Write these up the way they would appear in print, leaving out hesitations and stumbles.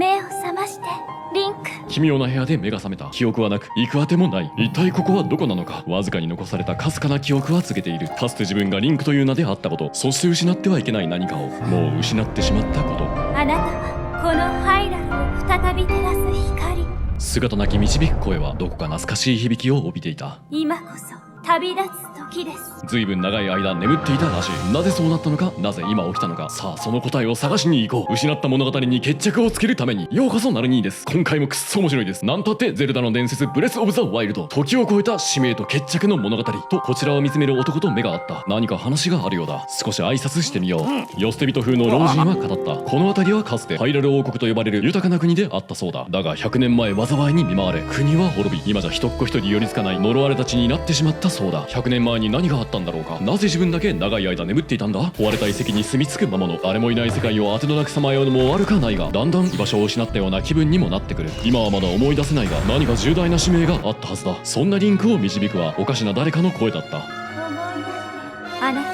目を覚まして、リンク。奇妙な部屋で目が覚めた。記憶はなく行くあてもない。一体ここはどこなのか。わずかに残されたかすかな記憶は告げている。かつて自分がリンクという名であったこと、そして失ってはいけない何かをもう失ってしまったこと。あなたはこのハイラルを再び照らす光。姿なき導く声はどこか懐かしい響きを帯びていた。今こそ旅立つ時です。ずいぶん長い間眠っていたらしい。なぜそうなったのか、なぜ今起きたのか。さあその答えを探しに行こう。失った物語に決着をつけるためにようこそナルニーです。今回もくっそ面白いです。なんたってゼルダの伝説ブレスオブザワイルド、時を超えた使命と決着の物語と、こちらを見つめる男と目が合った。何か話があるようだ。少し挨拶してみよう。世捨て人風の老人は語った。この辺りはかつてハイラル王国と呼ばれる豊かな国であったそうだ。だが100年前災いに見舞われ国は滅び、今じゃ一っ子一人寄りつかない呪われた地になってしまったそうだ。100年前に何があったんだろうか。なぜ自分だけ長い間眠っていたんだ。壊れた遺跡に住み着く魔物、誰もいない世界を当てのなくさまようのも悪かないが、だんだん居場所を失ったような気分にもなってくる。今はまだ思い出せないが、何か重大な使命があったはずだ。そんなリンクを導くはおかしな誰かの声だった。あなた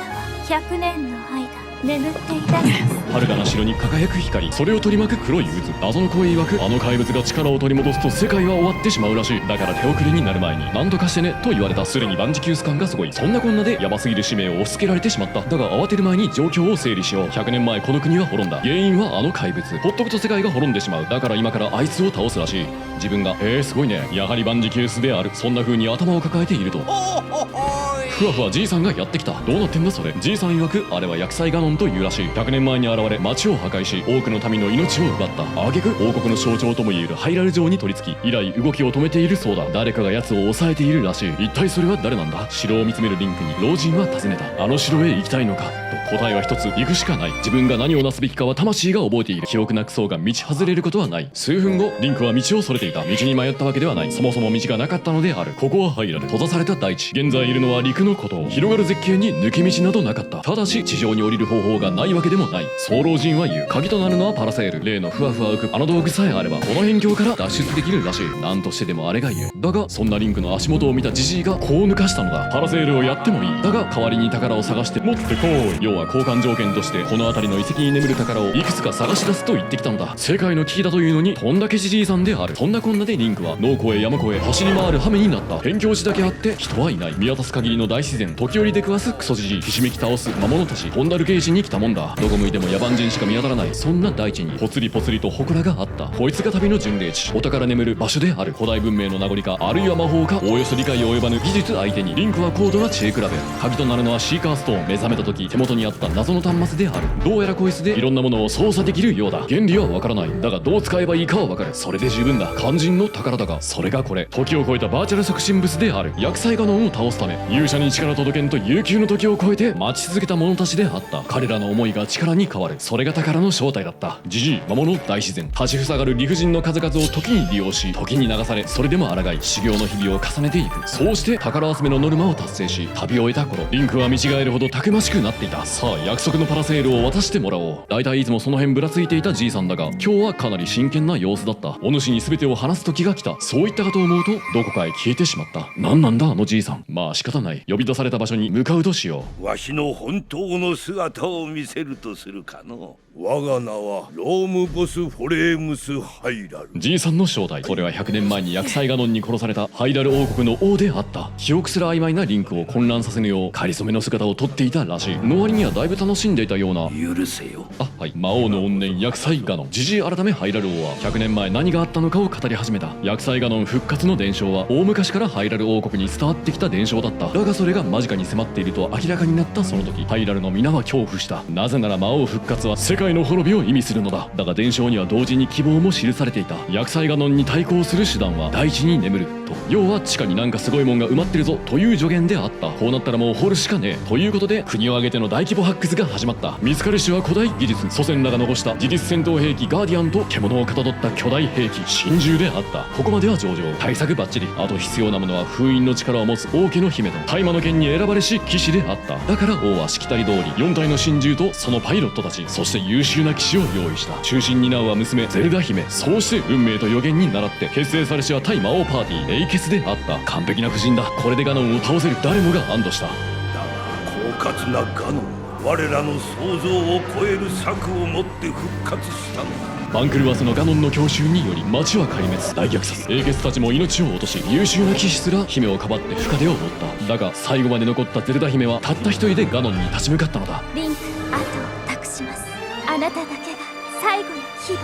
は100年の間眠っていたのです。遥かな城に輝く光、それを取り巻く黒い渦。謎の声曰く、あの怪物が力を取り戻すと世界は終わってしまうらしい。だから手遅れになる前に何とかしてねと言われた。すでに万事休す感がすごい。そんなこんなでヤバすぎる使命を押し付けられてしまった。だが慌てる前に状況を整理しよう。100年前この国は滅んだ。原因はあの怪物。ほっとくと世界が滅んでしまう。だから今からあいつを倒すらしい。自分がすごいね、やはり万事休すである。そんな風に頭を抱えていると、ふわふわじいさんがやってきた。どうなってんだそれ。じいさん曰く、あれは薬剤ガノンというらしい。100年前に現れ町を破壊し多くの民の命を奪った。挙句王国の象徴ともいえるハイラル城に取り付き、以来動きを止めているそうだ。誰かが奴を抑えているらしい。一体それは誰なんだ。城を見つめるリンクに老人は尋ねた。あの城へ行きたいのかと。答えは一つ、行くしかない。自分が何をなすべきかは魂が覚えている。記憶なくそうが道外れることはない。数分後、リンクは道をそれていた。道に迷ったわけではない。そもそも道がなかったのである。ここはハイラル、閉ざされた大地。現在いるのは陸のこと。広がる絶景に抜け道などなかった。ただし地上に降りる方法がないわけでもない。そう老人は言う。鍵となるのはパラセール。例のふわふわ浮くあの道具さえあればこの辺境から脱出できるらしい。何としてでもあれが言う。だがそんなリンクの足元を見たジジイがこう抜かしたのだ。パラセールをやってもいい。だが代わりに宝を探して持ってこい。要は交換条件としてこの辺りの遺跡に眠る宝をいくつか探し出すと言ってきたのだ。世界の危機だというのにとんだけジジイさんである。そんなこんなでリンクは農湖へ山湖へ走り回る羽目になった。辺境地だけあって人はいない。見渡す限りの大自然、時折出くわすクソジジイ、ひしめき倒す魔物たち。ホンダルケージに来たもんだ。どこ向いても野蛮人しか見当たらない。そんな大地にぽつりぽつりと祠があった。こいつが旅の巡礼地、お宝眠る場所である。古代文明の名残か、あるいは魔法か、おおよそ理解を及ばぬ技術相手にリンクは高度な知恵比べ。鍵となるのはシーカーストーン。目覚めた時手元にあった謎の端末である。どうやらこいつでいろんなものを操作できるようだ。原理はわからない。だがどう使えばいいかはわかる。それで十分だ。肝心の宝だが、それがこれ。時を超えたバーチャル促進物である。薬剤ガノンを倒すため勇者に力届けんと悠久の時を超えて待ち続けた者たちであった。彼らの思いが力に変わる。それが宝の正体だった。ジジイ、魔物、大自然、立ちふさがる理不尽の数々を時に利用し、時に流され、それでも抗い修行の日々を重ねていく。そうして宝集めのノルマを達成し旅を終えた頃、リンクは見違えるほどたくましくなっていた。さあ約束のパラセールを渡してもらおう。だいたいいつもその辺ぶらついていたじいさんだが、今日はかなり真剣な様子だった。お主に全てを話す時が来た。そう言ったかと思うとどこかへ消えてしまった。何なんだあのじいさん。まあ仕方ない。呼び出された場所に向かうとしよわしの本当の姿を見せるとするかの。我が名はロームボス・フォレームス・ハイラル。じいさんの正体、それは100年前に薬剤ガノンに殺されたハイラル王国の王であった。記憶すら曖昧なリンクを混乱させぬよう仮初めの姿をとっていたらしい。の割にはだいぶ楽しんでいたような。許せよ。はい。魔王の怨念薬剤ガノン。ジジイ改めハイラル王は100年前何があったのかを語り始めた。薬剤ガノン復活の伝承は大昔からハイラル王国に伝わってきた伝承だった。だがそれが間近に迫っていると明らかになったその時、ハイラルの皆は恐怖した。なぜなら魔王復活は世界の滅びを意味するのだ。だが伝承には同時に希望も記されていた。薬剤ガノンに対抗する手段は大地に眠ると。要は地下になんかすごいもんが埋まってるぞという助言であった。こうなったらもう掘るしかねえということで、国を挙げての大規模発掘が始まった。見つかる種は古代技術、祖先らが残した自立戦闘兵器ガーディアンと獣をかたどった巨大兵器神獣であった。ここまでは上々、対策バッチリ。あと必要なものは封印の力を持つ王家の姫と大魔の剣に選ばれし騎士であった。だから王はしきたり通り4体の神獣とそのパイロットたち、そして優秀な騎士を用意した。中心に担うは娘ゼルダ姫。そうして運命と予言に倣って結成されしは対魔王パーティーエイケスであった。完璧な布陣だ。これでガノンを倒せる。誰もが安堵した。だが狡猾なガノンは我らの想像を超える策をもって復活したのだ。番狂わせのガノンの強襲により町は壊滅、大虐殺、英傑たちも命を落とし、優秀な騎士すら姫をかばって深手を負った。だが最後まで残ったゼルダ姫はたった一人でガノンに立ち向かったのだ。リンク、後を託します。あなただけが最後の希望。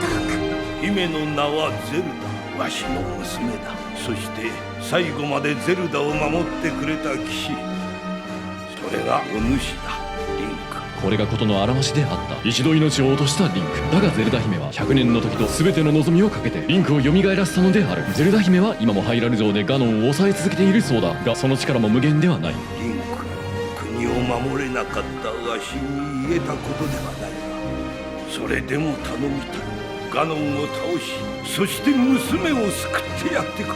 どうか。姫の名はゼルダ、わしの娘だ。そして最後までゼルダを守ってくれた騎士、それがお主だ、リンク。これが事のあらましであった。一度命を落としたリンクだが、ゼルダ姫は100年の時と全ての望みをかけてリンクを蘇らせたのである。ゼルダ姫は今もハイラル城でガノンを抑え続けているそうだが、その力も無限ではない。リンク、国を守れなかったわしに言えたことではないが、それでも頼みたい。ガノンを倒し、そして娘を救ってやってくれ。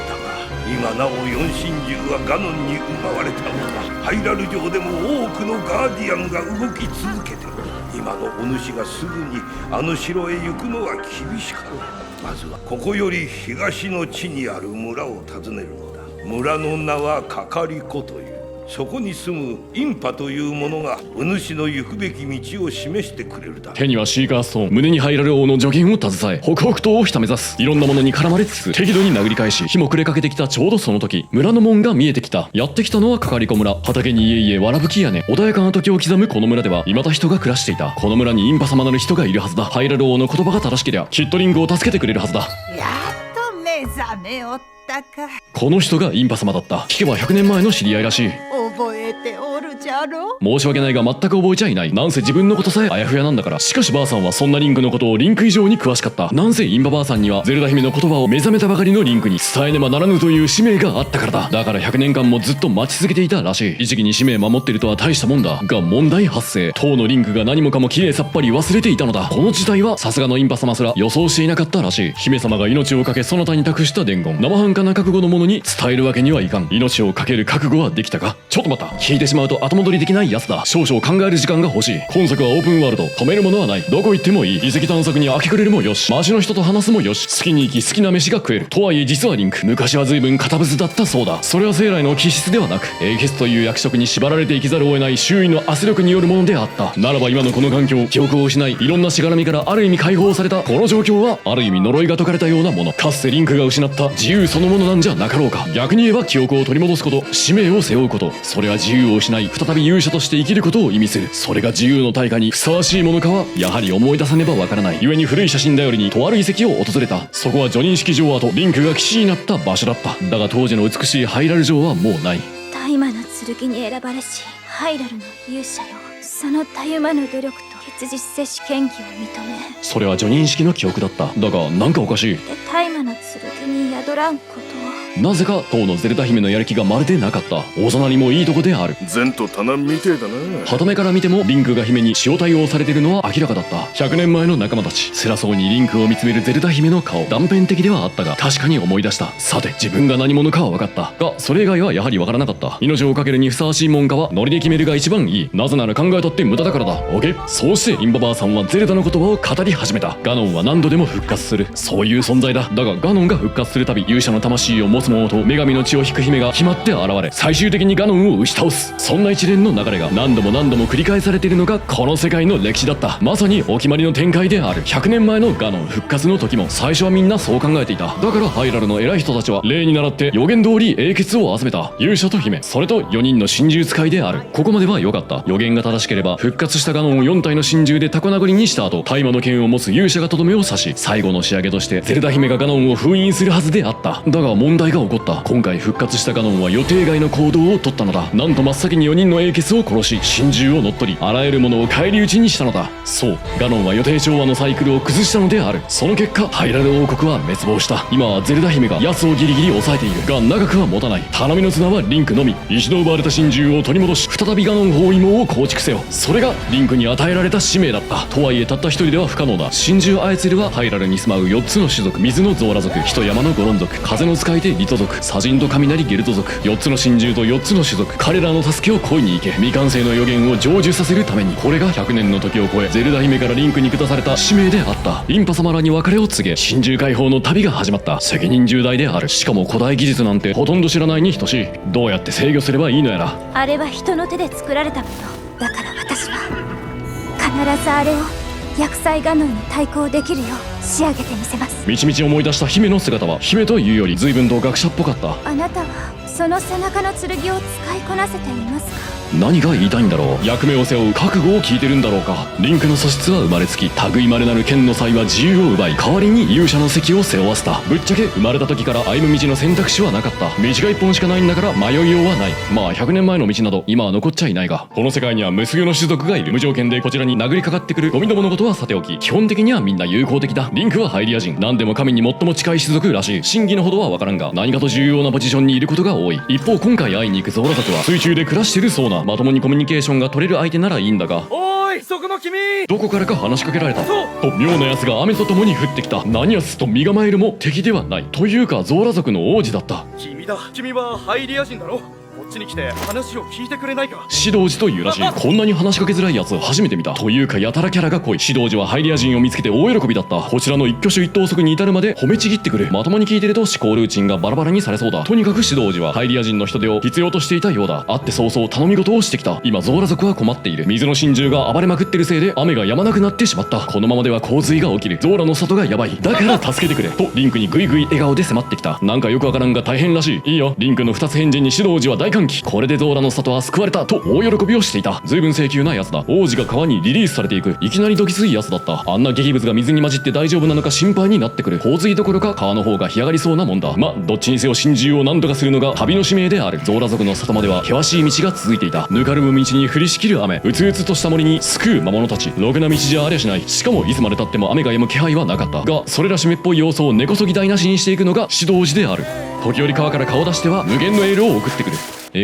だが今なお四神獣はガノンに奪われたまま、ハイラル城でも多くのガーディアンが動き続けている。今のお主がすぐにあの城へ行くのは厳しかろう。まずはここより東の地にある村を訪ねるのだ。村の名はカカリコという。そこに住むインパという者がお主の行くべき道を示してくれるだろう。手にはシーカーストーン、胸にハイラル王の助言を携え、北北東をひた目指す。いろんなものに絡まれつつ適度に殴り返し、日も暮れかけてきたちょうどその時、村の門が見えてきた。やってきたのはカカリコ村。畑に家々わらぶき屋根、穏やかな時を刻むこの村では未だ人が暮らしていた。この村にインパ様なる人がいるはずだ。ハイラル王の言葉が正しけりゃきっとリングを助けてくれるはずだ。やっと目覚めおったか。この人がインパ様だった。聞けば100年前の知り合いらしい。覚えておるじゃろ。申し訳ないが全く覚えちゃいない。なんせ自分のことさえあやふやなんだから。しかしばあさんはそんなリンクのことをリンク以上に詳しかった。なんせインパばあさんにはゼルダ姫の言葉を目覚めたばかりのリンクに伝えねばならぬという使命があったからだ。だから100年間もずっと待ち続けていたらしい。一時に使命守っているとは大したもんだが、問題発生。当のリンクが何もかもきれいさっぱり忘れていたのだ。この事態はさすがのインパ様すら予想していなかったらしい。姫様が命を懸けそなたに託した伝言、生半可な覚悟の者に伝えるわけにはいかん。命を懸ける覚悟はできたか。ちょっと待った、聞いてしまうと後戻りできないやつだ。少々考える時間が欲しい。今作はオープンワールド、止めるものはない。どこ行ってもいい。遺跡探索に明け暮れるもよし、街の人と話すもよし、好きに行き好きな飯が食える。とはいえ実はリンク、昔は随分堅物だったそうだ。それは生来の気質ではなく、エーゲスという役職に縛られて生きざるを得ない周囲の圧力によるものであった。ならば今のこの環境、記憶を失いいろんなしがらみからある意味解放されたこの状況は、ある意味呪いが解かれたようなもの。かつてリンクが失った自由そのものなんじゃなかろうか。逆に言えば記憶を取り戻すこと、使命を背負うこと、それは自由を失い再び勇者として生きることを意味する。それが自由の対価にふさわしいものかはやはり思い出さねばわからない。故に古い写真頼りにとある遺跡を訪れた。そこはジョニー式城跡、リンクが騎士になった場所だった。だが当時の美しいハイラル城はもうない。大魔の剣に選ばれしハイラルの勇者よ。そのたゆまぬ努力と結実せし剣技を認め、それはジョニー式の記憶だった。だがなんかおかしい。で大魔の剣に宿らんことは。なぜか当のゼルダ姫のやる気がまるでなかった。おざなりもいいとこである。前途多難みてえだな。はためから見てもリンクが姫に塩対応されているのは明らかだった。100年前の仲間たち、辛そうにリンクを見つめるゼルダ姫の顔、断片的ではあったが確かに思い出した。さて自分が何者かは分かったが、それ以外はやはり分からなかった。命をかけるにふさわしいもんかはノリで決めるが一番いい。なぜなら考えたって無駄だからだ。オッケー。そうしてインババーさんはゼルダの言葉を語り始めた。ガノンは何度でも復活する、そういう存在だ。だがガノンが復活するたび、勇者の魂を持つ者と女神の血を引く姫が決まって現れ、最終的にガノンを打ち倒す。そんな一連の流れが何度も何度も繰り返されているのがこの世界の歴史だった。まさにお決まりの展開である。100年前のガノン復活の時も最初はみんなそう考えていた。だからハイラルの偉い人たちは例に倣って予言通り英傑を集めた。勇者と姫、それと4人の神獣使いである。ここまでは良かった。予言が正しければ復活したガノンを4体の神獣でタコ殴りにした後、大魔の剣を持つ勇者がとどめを刺し、最後の仕上げとしてゼルダ姫がガノンを封印するはずであった。だが問題が起こった。今回復活したガノンは予定外の行動をとったのだ。なんと真っ先に4人の英傑を殺し、神獣を乗っ取り、あらゆるものを返り討ちにしたのだ。そう、ガノンは予定調和のサイクルを崩したのである。その結果ハイラル王国は滅亡した。今はゼルダ姫が奴をギリギリ抑えているが、長くは持たない。頼みの綱はリンクのみ。一度奪われた神獣を取り戻し、再びガノン包囲網を構築せよ。それがリンクに与えられた使命だった。とはいえたった一人では不可能だ。神獣操るはハイラルに住まう4つの種族、水のゾーラ族、火と山のゴロン族、風の使い手リト族、砂人と雷ゲルト族、4つの神獣と4つの種族、彼らの助けを恋に行け。未完成の予言を成就させるために、これが100年の時を超えゼルダ姫からリンクに下された使命であった。インパ様らに別れを告げ、神獣解放の旅が始まった。責任重大である。しかも古代技術なんてほとんど知らないに等しい。どうやって制御すればいいのやら。あれは人の手で作られたものだから、私は必ずあれを薬剤ガノンに対抗できるよう仕上げてみせます。みちみち思い出した姫の姿は姫というより随分と学者っぽかった。あなたはその背中の剣を使いこなせていますか？何が言いたいんだろう。役目を背負う覚悟を聞いてるんだろうか。リンクの素質は生まれつき、類まれなる剣の才は自由を奪い、代わりに勇者の席を背負わせた。ぶっちゃけ生まれた時から歩む道の選択肢はなかった。道が一本しかないんだから迷いようはない。まあ100年前の道など今は残っちゃいないが、この世界には無数の種族がいる。無条件でこちらに殴りかかってくるゴミどものことはさておき、基本的にはみんな友好的だ。リンクはハイリア人、何でも神に最も近い種族らしい。真偽のほどは分からんが、何かと重要なポジションにいることが多い。一方今回会いに行くゾーラ族は水中で暮らしてるそうな。まともにコミュニケーションが取れる相手ならいいんだが、おーいそこの君。どこからか話しかけられたと妙なやつが雨とともに降ってきた。何やつと身構えるも敵ではない。というかゾーラ族の王子だった。君だ。君はハイリア人だろ。こっちに来て話を聞いてくれないか。指導寺というらしい。こんなに話しかけづらいやつ初めて見た。というかやたらキャラが濃い。指導寺はハイリア人を見つけて大喜びだった。こちらの一挙手一投足に至るまで褒めちぎってくる。まともに聞いてると思考ルーチンがバラバラにされそうだ。とにかく指導寺はハイリア人の人手を必要としていたようだ。会って早々頼み事をしてきた。今ゾーラ族は困っている。水の真珠が暴れまくってるせいで雨が止まなくなってしまった。このままでは洪水が起きる。ゾーラの里がやばい。だから助けてくれとリンクにグイグイ笑顔で迫ってきた。なんかよくわからんが大変らしい。いいよ。リンクの二つ返事に指導寺は大歓喜。これでゾーラの里は救われたと大喜びをしていた。随分請求なやつだ。王子が川にリリースされていく。いきなりどぎついやつだった。あんな激物が水に混じって大丈夫なのか心配になってくる。洪水どころか川の方が干上がりそうなもんだ。ま、どっちにせよ心中を何とかするのが旅の使命である。ゾーラ族の里までは険しい道が続いていた。ぬかるむ道に降りしきる雨、うつうつとした森に救う魔物たち。ろくな道じゃありゃしない。しかもいつまでたっても雨が止む気配はなかったが、それらしめっぽい要素を根こそぎ台無しにしていくのが指導寺である。時折川から顔出しては無限のエールを送ってくる。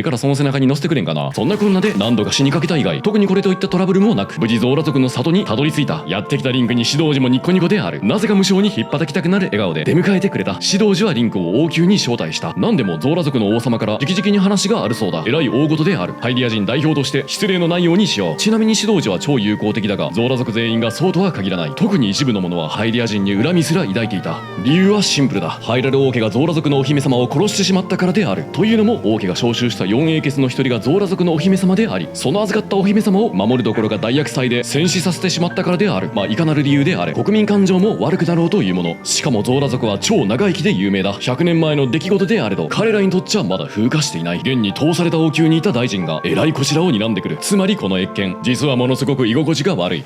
からその背中に乗せてくれんかな。そんなこんなで何度か死にかけた以外、特にこれといったトラブルもなく、無事ゾーラ族の里にたどり着いた。やってきたリンクに指導寺もニッコニコである。なぜか無性に引っ叩きたくなる笑顔で出迎えてくれた。指導寺はリンクを王宮に招待した。何でもゾーラ族の王様から直々に話があるそうだ。えらい大事である。ハイリア人代表として失礼のないようにしよう。ちなみに指導寺は超友好的だが、ゾーラ族全員がそうとは限らない。特に一部の者はハイリア人に恨みすら抱いていた。理由はシンプルだ。ハイラル王家がゾーラ族のお姫様を殺してしまったからである。というのも王家が召集した4英傑の一人がゾーラ族のお姫様であり、その預かったお姫様を守るどころか大厄災で戦死させてしまったからである。まあいかなる理由であれ、国民感情も悪くなろうというもの。しかもゾーラ族は超長生きで有名だ。100年前の出来事であれど、彼らにとっちゃまだ風化していない。現に通された王宮にいた大臣がえらいこちらを睨んでくる。つまりこの謁見、実はものすごく居心地が悪い。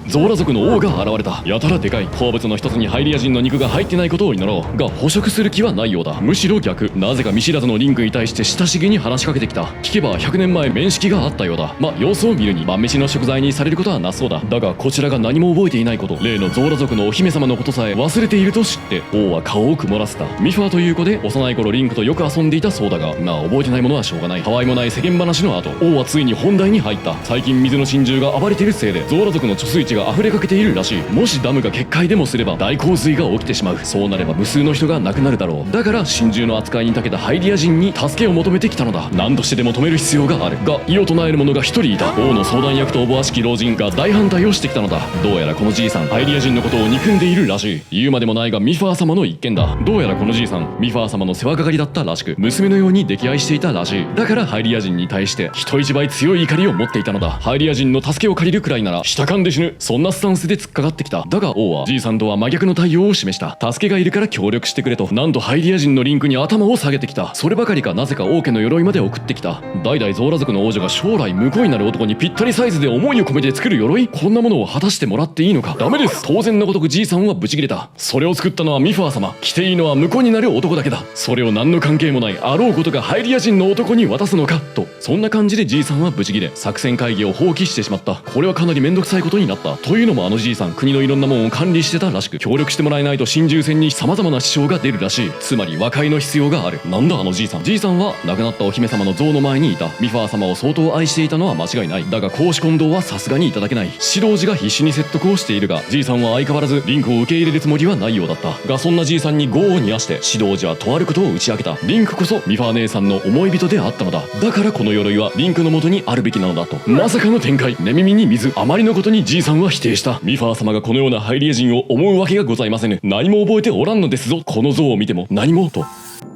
ゾーラ族の王が現れた。やたらでかい。好物の一つにハイリア人の肉が入ってないことを祈ろうが、捕食する気はないようだ。むしろ逆。なぜか見知らずのリンクに対して親しげに話しかけてきた。聞けば100年前面識があったようだ。ま、様子を見るに晩飯の食材にされることはなそうだ。だがこちらが何も覚えていないこと、例のゾーラ族のお姫様のことさえ忘れていると知って王は顔を曇らせた。ミファーという子で幼い頃リンクとよく遊んでいたそうだが、まあ覚えてないものはしょうがない。たわいもない世間話の後、王はついに本題に入った。最近水の真珠が暴れているせいでゾーラ族の貯水池が溢れかけているらしい。もしダムが決壊でもすれば大洪水が起きてしまう。そうなれば無数の人が亡くなるだろう。だから真珠の扱いに長けたハイリア人に助けを求めてきたのだ。何としてでも止める必要があるが、異を唱える者が一人いた。王の相談役とおぼわしき老人が大反対をしてきたのだ。どうやらこのじいさんハイリア人のことを憎んでいるらしい。言うまでもないがミファー様の一件だ。どうやらこのじいさんミファー様の世話係だったらしく、娘のように溺愛していたらしい。だからハイリア人に対して人一倍強い怒りを持っていたのだ。ハイリア人の助けを借りるくらいなら下かんで死ぬ、そんなスタンスで突っかかってきた。だが王はじいさんとは真逆の対応を示した。助けがいるから協力してくれと、なんとハイリア人のリンクに頭を下げてきた。そればかりかなぜか王家の鎧まで送ってきた。代々ゾーラ族の王女が将来婿になる男にぴったりサイズで思いを込めて作る鎧、こんなものを果たしてもらっていいのか。ダメです。当然のごとくじいさんはブチ切れた。それを作ったのはミファー様、着ていいのは婿になる男だけだ。それを何の関係もないあろうことがハイリア人の男に渡すのかと、そんな感じでじいさんはブチ切れ、作戦会議を放棄してしまった。これはかなりめんどくさいことになった。というのもあのじいさん国のいろんなもんを管理してたらしく、協力してもらえないと心中戦に様々な支障が出るらしい。つまり和解の必要がある。なんだあのじいさん。じいさんは亡くなったお姫様の像の前にいた。ミファー様を相当愛していたのは間違いない。だが公私混同はさすがにいただけない。指導寺が必死に説得をしているが、じいさんは相変わらずリンクを受け入れるつもりはないようだった。がそんなじいさんに業を煮やして指導寺はとあることを打ち明けた。リンクこそミファー姉さんの思い人であったのだ。だからこの鎧はリンクの元にあるべきなのだと。まさかの展開。寝耳に水。あまりのことにじいさんは否定した。ミファー様がこのようなハイリア人を思うわけがございませぬ。何も覚えておらんのですぞ。この像を見ても何もと。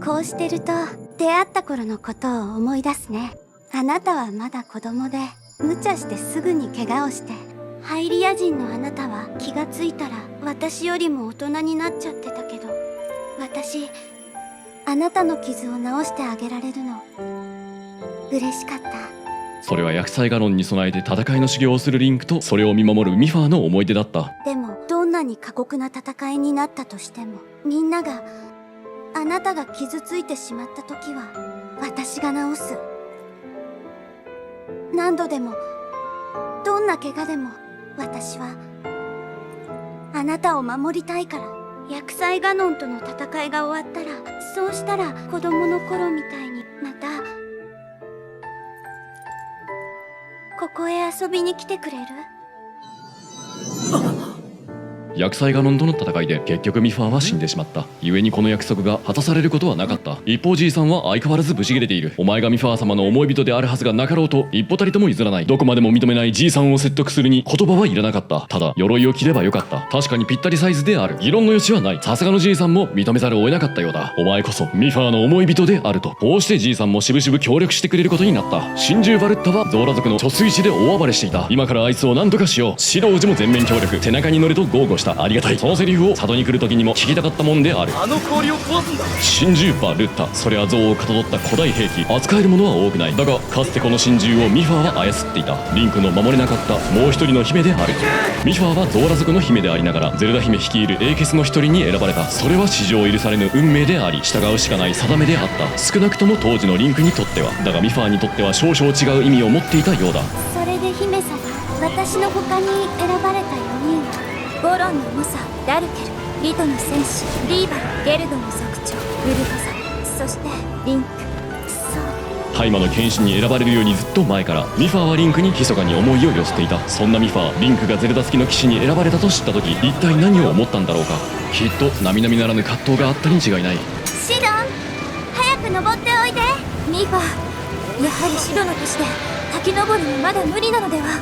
こうしてると出会った頃のことを思い出すね。あなたはまだ子供で無茶してすぐに怪我をしてハイリア人のあなたは気がついたら私よりも大人になっちゃってたけど、私あなたの傷を治してあげられるの嬉しかった。それは薬剤ガノンに備えて戦いの修行をするリンクとそれを見守るミファーの思い出だった。でもどんなに過酷な戦いになったとしても、みんながあなたが傷ついてしまった時は私が治す。何度でもどんな怪我でも私はあなたを守りたいから。薬剤ガノンとの戦いが終わったら、そうしたら子供の頃みたいにまたここへ遊びに来てくれる？薬剤ガノンとの戦いで結局ミファーは死んでしまった。故にこの約束が果たされることはなかった。一方じいさんは相変わらずブチ切れている。お前がミファー様の思い人であるはずがなかろうと一歩たりとも譲らない。どこまでも認めないじいさんを説得するに言葉はいらなかった。ただ鎧を着ればよかった。確かにぴったりサイズである。議論の余地はない。さすがのじいさんも認めざるを得なかったようだ。お前こそミファーの思い人であると。こうしてじいさんもしぶしぶ協力してくれることになった。真珠バルッタはゾーラ族の貯水池で大暴れしていた。今からあいつを何とかしよう。シロ王子も全面協力。背中に乗れと豪語した。ありがたい。そのセリフを里に来る時にも聞きたかったもんである。あの氷を壊すんだ。真珠バルッタ、それは像をかたどった古代兵器。扱えるものは多くない。だがかつてこの真珠をミファーは操っていた。リンクの守れなかったもう一人の姫である。ミファーはゾーラ族の姫でありながらゼルダ姫率いるエーケスの一人に選ばれた。それは史上許されぬ運命であり、従うしかない定めであった。少なくとも当時のリンクにとっては。だがミファーにとっては少々違う意味を持っていたようだ。それで姫様、私の他に選ばれた4人はボロンの猛者ダルテル、リトの戦士リーバル、ゲルドの族長ウルファサ、そしてリンク。そう大魔の剣士に選ばれるようにずっと前からミファーはリンクに密かに思いを寄せていた。そんなミファー、リンクがゼルダ付きの騎士に選ばれたと知った時、一体何を思ったんだろうか。きっと並々ならぬ葛藤があったに違いない。シドン、早く登っておいで。ミファー、やはりシドの年で滝登りはまだ無理なのでは。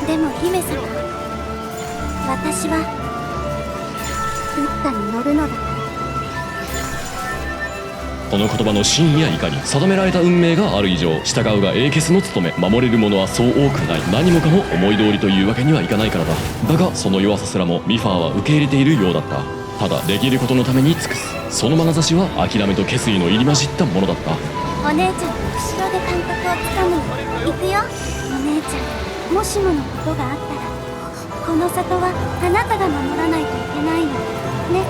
でも姫様、私はブッダに乗るのだから。この言葉の真意や怒り、定められた運命がある以上、従うがエーケスの務め、守れるものはそう多くない。何もかも思い通りというわけにはいかないからだ。だがその弱さすらもミファーは受け入れているようだった。ただできることのために尽くす。その眼差しは諦めと決意の入り混じったものだった。お姉ちゃんの後ろで感覚をつかむの。行くよお姉ちゃん。もしものことがあったら、この里はあなたが守らないといけないのね、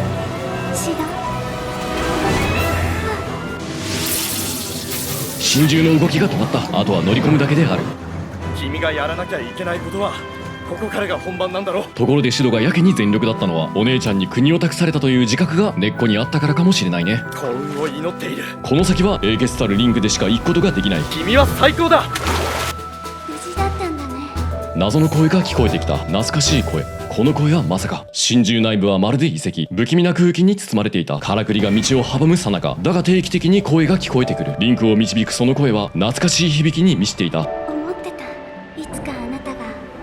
シドン。真珠の動きが止まった。あとは乗り込むだけである。君がやらなきゃいけないことはここからが本番なんだろう。ところでシドがやけに全力だったのは、お姉ちゃんに国を託されたという自覚が根っこにあったからかもしれないね。幸運を祈っている。この先はエーゲスタルリンクでしか行くことができない。君は最高だ。無事だったんだね。謎の声が聞こえてきた。懐かしい声。この声はまさか。真珠内部はまるで遺跡。不気味な空気に包まれていた。からくりが道を阻むさなか。だが定期的に声が聞こえてくる。リンクを導くその声は懐かしい響きに満ちていた。思ってた。いつかあなたが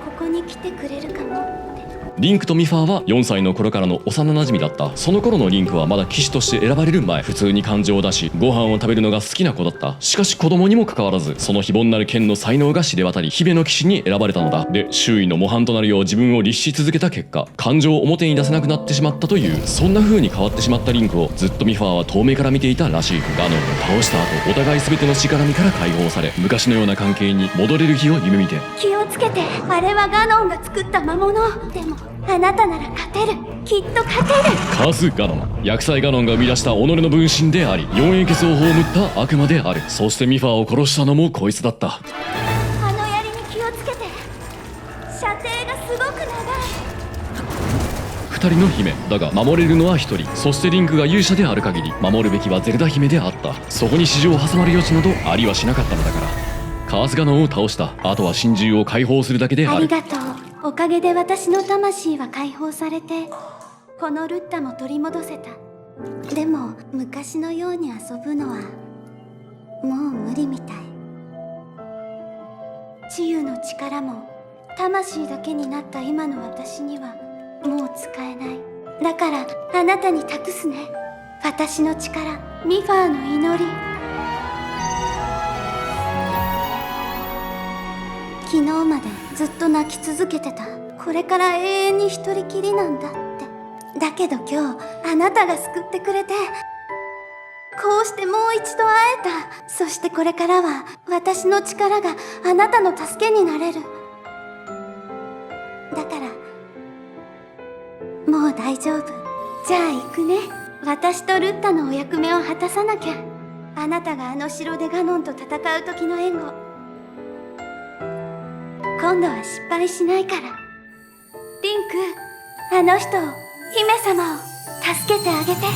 ここに来てくれるかもって。リンクとミファーは4歳の頃からの幼馴染だった。その頃のリンクはまだ騎士として選ばれる前、普通に感情を出しご飯を食べるのが好きな子だった。しかし子供にもかかわらず、その非凡なる剣の才能が知れ渡り、姫の騎士に選ばれたのだ。で、周囲の模範となるよう自分を律し続けた結果、感情を表に出せなくなってしまったという。そんな風に変わってしまったリンクをずっとミファーは遠目から見ていたらしい。ガノンを倒した後、お互い全てのしがらみから解放され、昔のような関係に戻れる日を夢見て。気をつけて。あれはガノンが作った魔物。でもあなたなら勝てる。きっと勝てる。カズ・ガノン、薬剤ガノンが生み出した己の分身であり、四英傑を葬った悪魔である。そしてミファーを殺したのもこいつだった。あの槍に気をつけて。射程がすごく長い。二人の姫だが守れるのは一人。そしてリンクが勇者である限り守るべきはゼルダ姫であった。そこに市場を挟まる余地などありはしなかったのだから。カーズガノンを倒した。あとは真珠を解放するだけである。ありがとう。おかげで私の魂は解放されて、このルッタも取り戻せた。でも昔のように遊ぶのはもう無理みたい。治癒の力も魂だけになった今の私にはもう使えない。だからあなたに託すね。私の力、ミファーの祈り。昨日までずっと泣き続けてた。これから永遠に一人きりなんだって。だけど今日あなたが救ってくれて、こうしてもう一度会えた。そしてこれからは私の力があなたの助けになれる。だからもう大丈夫。じゃあ行くね。私とルッタのお役目を果たさなきゃ。あなたがあの城でガノンと戦う時の援護、今度は失敗しないから。リンク、あの人を、姫様を助けてあげて。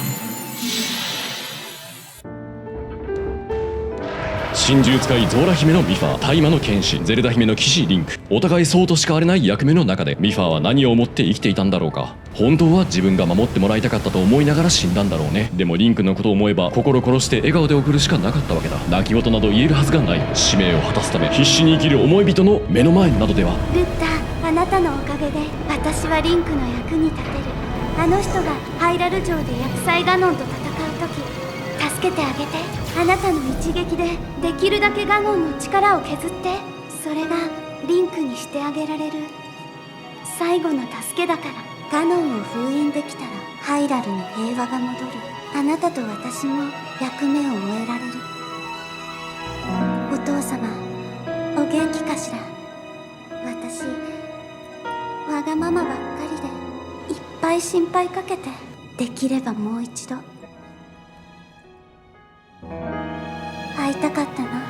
真珠使いゾーラ姫のミファー、大魔の剣士ゼルダ姫の騎士リンク、お互いそうとしかあれない役目の中でミファーは何を思って生きていたんだろうか。本当は自分が守ってもらいたかったと思いながら死んだんだろうね。でもリンクのことを思えば心殺して笑顔で送るしかなかったわけだ。泣き言など言えるはずがない。使命を果たすため必死に生きる思い人の目の前などでは。ルッタ、あなたのおかげで私はリンクの役に立てる。あの人がハイラル城で厄災ガノンと戦う時、助けてあげて。あなたの一撃でできるだけガノンの力を削って、それがリンクにしてあげられる最後の助けだから。ガノンを封印できたらハイラルに平和が戻る。あなたと私も役目を終えられる。お父様、お元気かしら。私わがままばっかりでいっぱい心配かけて、できればもう一度会いたかったな。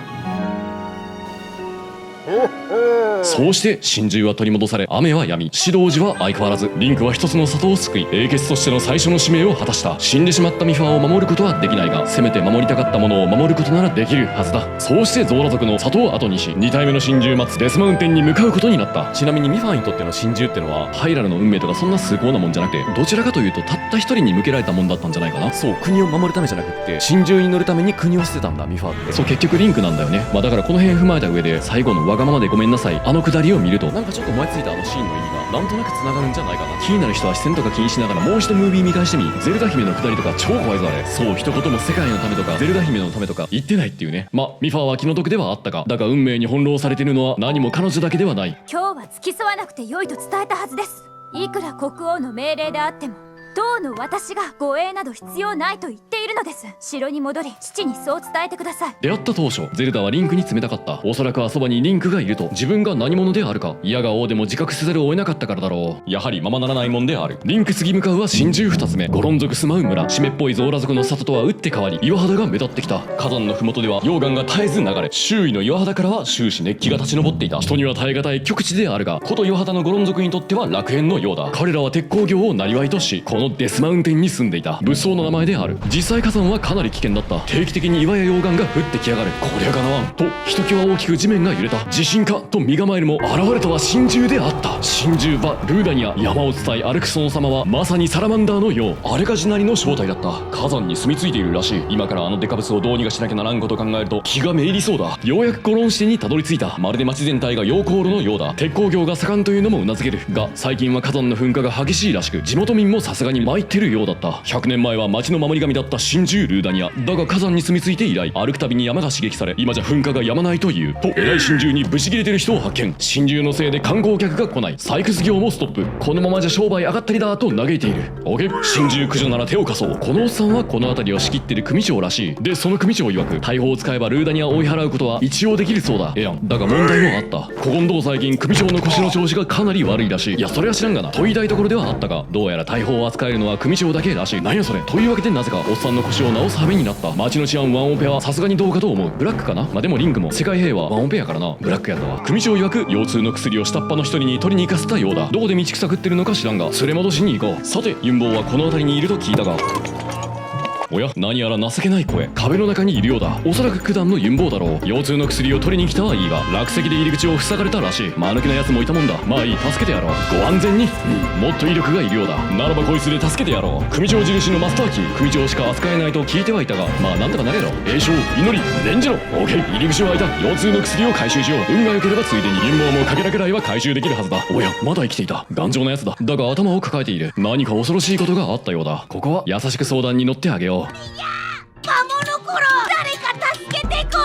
そうして真珠は取り戻され、雨は止み、指導時は相変わらず。リンクは一つの里を救い、英傑としての最初の使命を果たした。死んでしまったミファーを守ることはできないが、せめて守りたかったものを守ることならできるはずだ。そうしてゾーラ族の里を後にし、2体目の真珠松デスマウンテンに向かうことになった。ちなみにミファーにとっての真珠ってのはハイラルの運命とかそんな崇高なもんじゃなくて、どちらかというとたった一人に向けられたもんだったんじゃないかな。そう、国を守るためじゃなくって真珠に乗るために国を捨てたんだ、ミファーって。そう、結局リンクなんだよね。だからこの辺踏まえた上で、最後のわがままでごめんなさい、あのくだりを見ると、なんかちょっと思いついたあのシーンの意味がなんとなく繋がるんじゃないかな。気になる人は視線とか気にしながらもう一度ムービー見返してみ。ゼルダ姫のくだりとか超怖いぞあれ。そう、一言も世界のためとかゼルダ姫のためとか言ってないっていうね。ミファーは気の毒ではあったが、だが運命に翻弄されているのは何も彼女だけではない。今日は付き添わなくて良いと伝えたはずです。いくら国王の命令であっても当の私が護衛など必要ないと言っているのです。城に戻り父にそう伝えてください。出会った当初ゼルダはリンクに冷たかった。おそらくはそばにリンクがいると自分が何者であるか嫌が王でも自覚せざるを得なかったからだろう。やはりままならないもんである。リンク次向かうは真珠2つ目、ゴロン族住まう村。湿っぽいゾーラ族の里とは打って変わり岩肌が目立ってきた。火山の麓では溶岩が絶えず流れ、周囲の岩肌からは終始熱気が立ち上っていた。人には耐え難い極地であるが、古都岩肌のゴロン族にとっては楽園のようだ。彼らは鉄鋼業を生業とし、このデスマウンテンに住んでいた。武装の名前である。実際火山はかなり危険だった。定期的に岩や溶岩が降ってきやがる。こりゃかなわんとひときわ大きく地面が揺れた。地震かと身構えるも現れたは真珠であった。真珠はルーダニア。山を伝い歩くその様はまさにサラマンダーのよう。あれが地鳴りの正体だった。火山に住み着いているらしい。今からあのデカブスをどうにかしなきゃならんことを考えると気がめいりそうだ。ようやくゴロンシテにたどり着いた。まるで街全体が溶鉱炉のようだ。鉄鋼業が盛んというのもうなずけるが、最近は火山の噴火が激しいらしく、地元民もさすがに参ってるようだった。100年前は町の守り神だった真珠ルーダニアだが、火山に住み着いて以来歩くたびに山が刺激され、今じゃ噴火が止まないというと、偉い真珠にブチ切れてる人を発見。真珠のせいで観光客が来ない、採掘業もストップ、このままじゃ商売上がったりだと嘆いている。オケ、真珠駆除なら手を貸そう。このおっさんはこの辺りを仕切ってる組長らしい。でその組長曰く大砲を使えばルーダニアを追い払うことは一応できるそうだ。だが問題もあった。ここんとこ最近組長の腰の調子がかなり悪いらしい。いやそれは知らんがなと言いたいところではあったが、どうやら大砲を扱えるのは組長だけらしい。なんやそれというわけで、なぜかおっさんの腰を治す羽目になった。街の治安ワンオペはさすがにどうかと思う。ブラックかな。でもリンクも世界平和ワンオペやからな。ブラックやったわ。組長曰く腰痛の薬を下っ端の一人に取りに行かせたようだ。どこで道草食ってるのか知らんが連れ戻しに行こう。さてユンボウはこの辺りにいると聞いたが、おや何やら情けない声。壁の中にいるようだ。おそらく九段のユンボウだろう。腰痛の薬を取りに来たはいいが、落石で入り口を塞がれたらしい。間抜けな奴もいたもんだ。まあいい、助けてやろう。ご安全に。もっと威力がいるようだ。ならばこいつで助けてやろう。組長印のマスターキー、組長しか扱えないと聞いてはいたが、まあなんとかなれろ。栄唱祈り念じろ。オーケー、入り口は開いた。腰痛の薬を回収しよう。運が良ければついでにユンボウもかけらぐらいは回収できるはずだ。おやまだ生きていた。頑丈な奴だ。だが頭を抱えている。何か恐ろしいことがあったようだ。ここは優しく相談に乗ってあげよう。魔物コロ、誰か助けてコロ。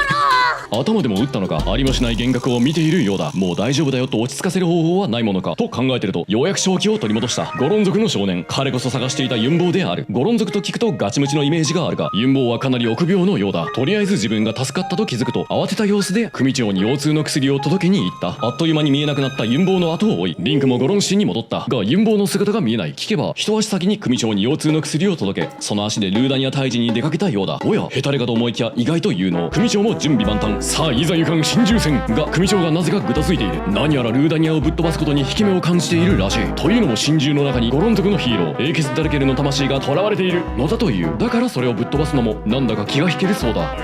頭でも打ったのか、ありもしない幻覚を見ているようだ。もう大丈夫だよと落ち着かせる方法はないものかと考えてると、ようやく正気を取り戻したゴロン族の少年。彼こそ探していたユンボウである。ゴロン族と聞くとガチムチのイメージがあるが、ユンボウはかなり臆病のようだ。とりあえず自分が助かったと気づくと、慌てた様子で組長に腰痛の薬を届けに行った。あっという間に見えなくなったユンボウの後を追い、リンクもゴロン市に戻ったが、ユンボウの姿が見えない。聞けば一足先に組長に腰痛の薬を届け、その足でルーダニア退治に出かけたようだ。おやヘタレかと思いきや意外と有能。組長も準備万端。さあいざ行かん心中戦が、組長がなぜかぐたついている。何やらルーダニアをぶっ飛ばすことに引け目を感じているらしい。というのも心中の中にゴロン族のヒーローエーケス・ダルケルの魂が囚われているのだという。だからそれをぶっ飛ばすのもなんだか気が引けるそうだ。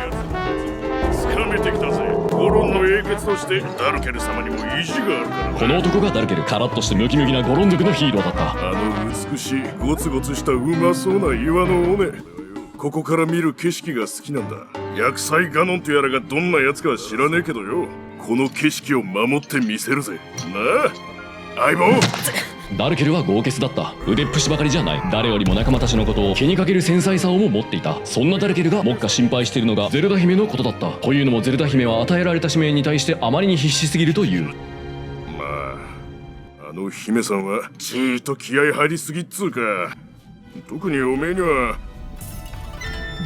つかめてきたぜ。ゴロンの英傑としてダルケル様にも意地があるからな。この男がダルケル、カラッとしてムキムキなゴロン族のヒーローだった。あの美しいゴツゴツしたうまそうな岩の尾根、ここから見る景色が好きなんだ。薬剤ガノンとやらがどんなやつかは知らねえけどよ、この景色を守ってみせるぜ。なあ相棒。ダルケルは豪傑だった。腕っぷしばかりじゃない。誰よりも仲間たちのことを気にかける繊細さをも持っていた。そんなダルケルが目下心配しているのがゼルダ姫のことだった。というのもゼルダ姫は与えられた使命に対してあまりに必死すぎるという。まああの姫さんはじーっと気合入りすぎっつうか、特におめえには。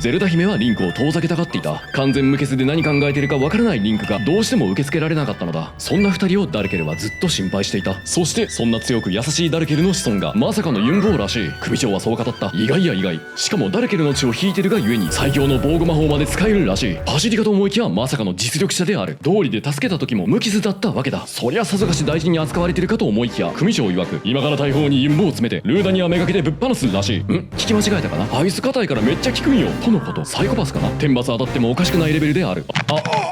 ゼルダ姫はリンクを遠ざけたがっていた。完全無欠で何考えているかわからないリンクがどうしても受け付けられなかったのだ。そんな二人をダルケルはずっと心配していた。そしてそんな強く優しいダルケルの子孫がまさかのユンボウらしい。組長はそう語った。意外や意外。しかもダルケルの血を引いてるがゆえに最強の防護魔法まで使えるらしい。パシリかと思いきやまさかの実力者である。道理で助けた時も無傷だったわけだ。そりゃさぞかし大事に扱われてるかと思いきや、組長曰く今から大砲にユンボウを詰めてルーダニアめがけてぶっ放すらしい。聞き間違えたかな。あいつ硬いからめっちゃ効くんよとのこと。サイコパスかな。天罰当たってもおかしくないレベルである。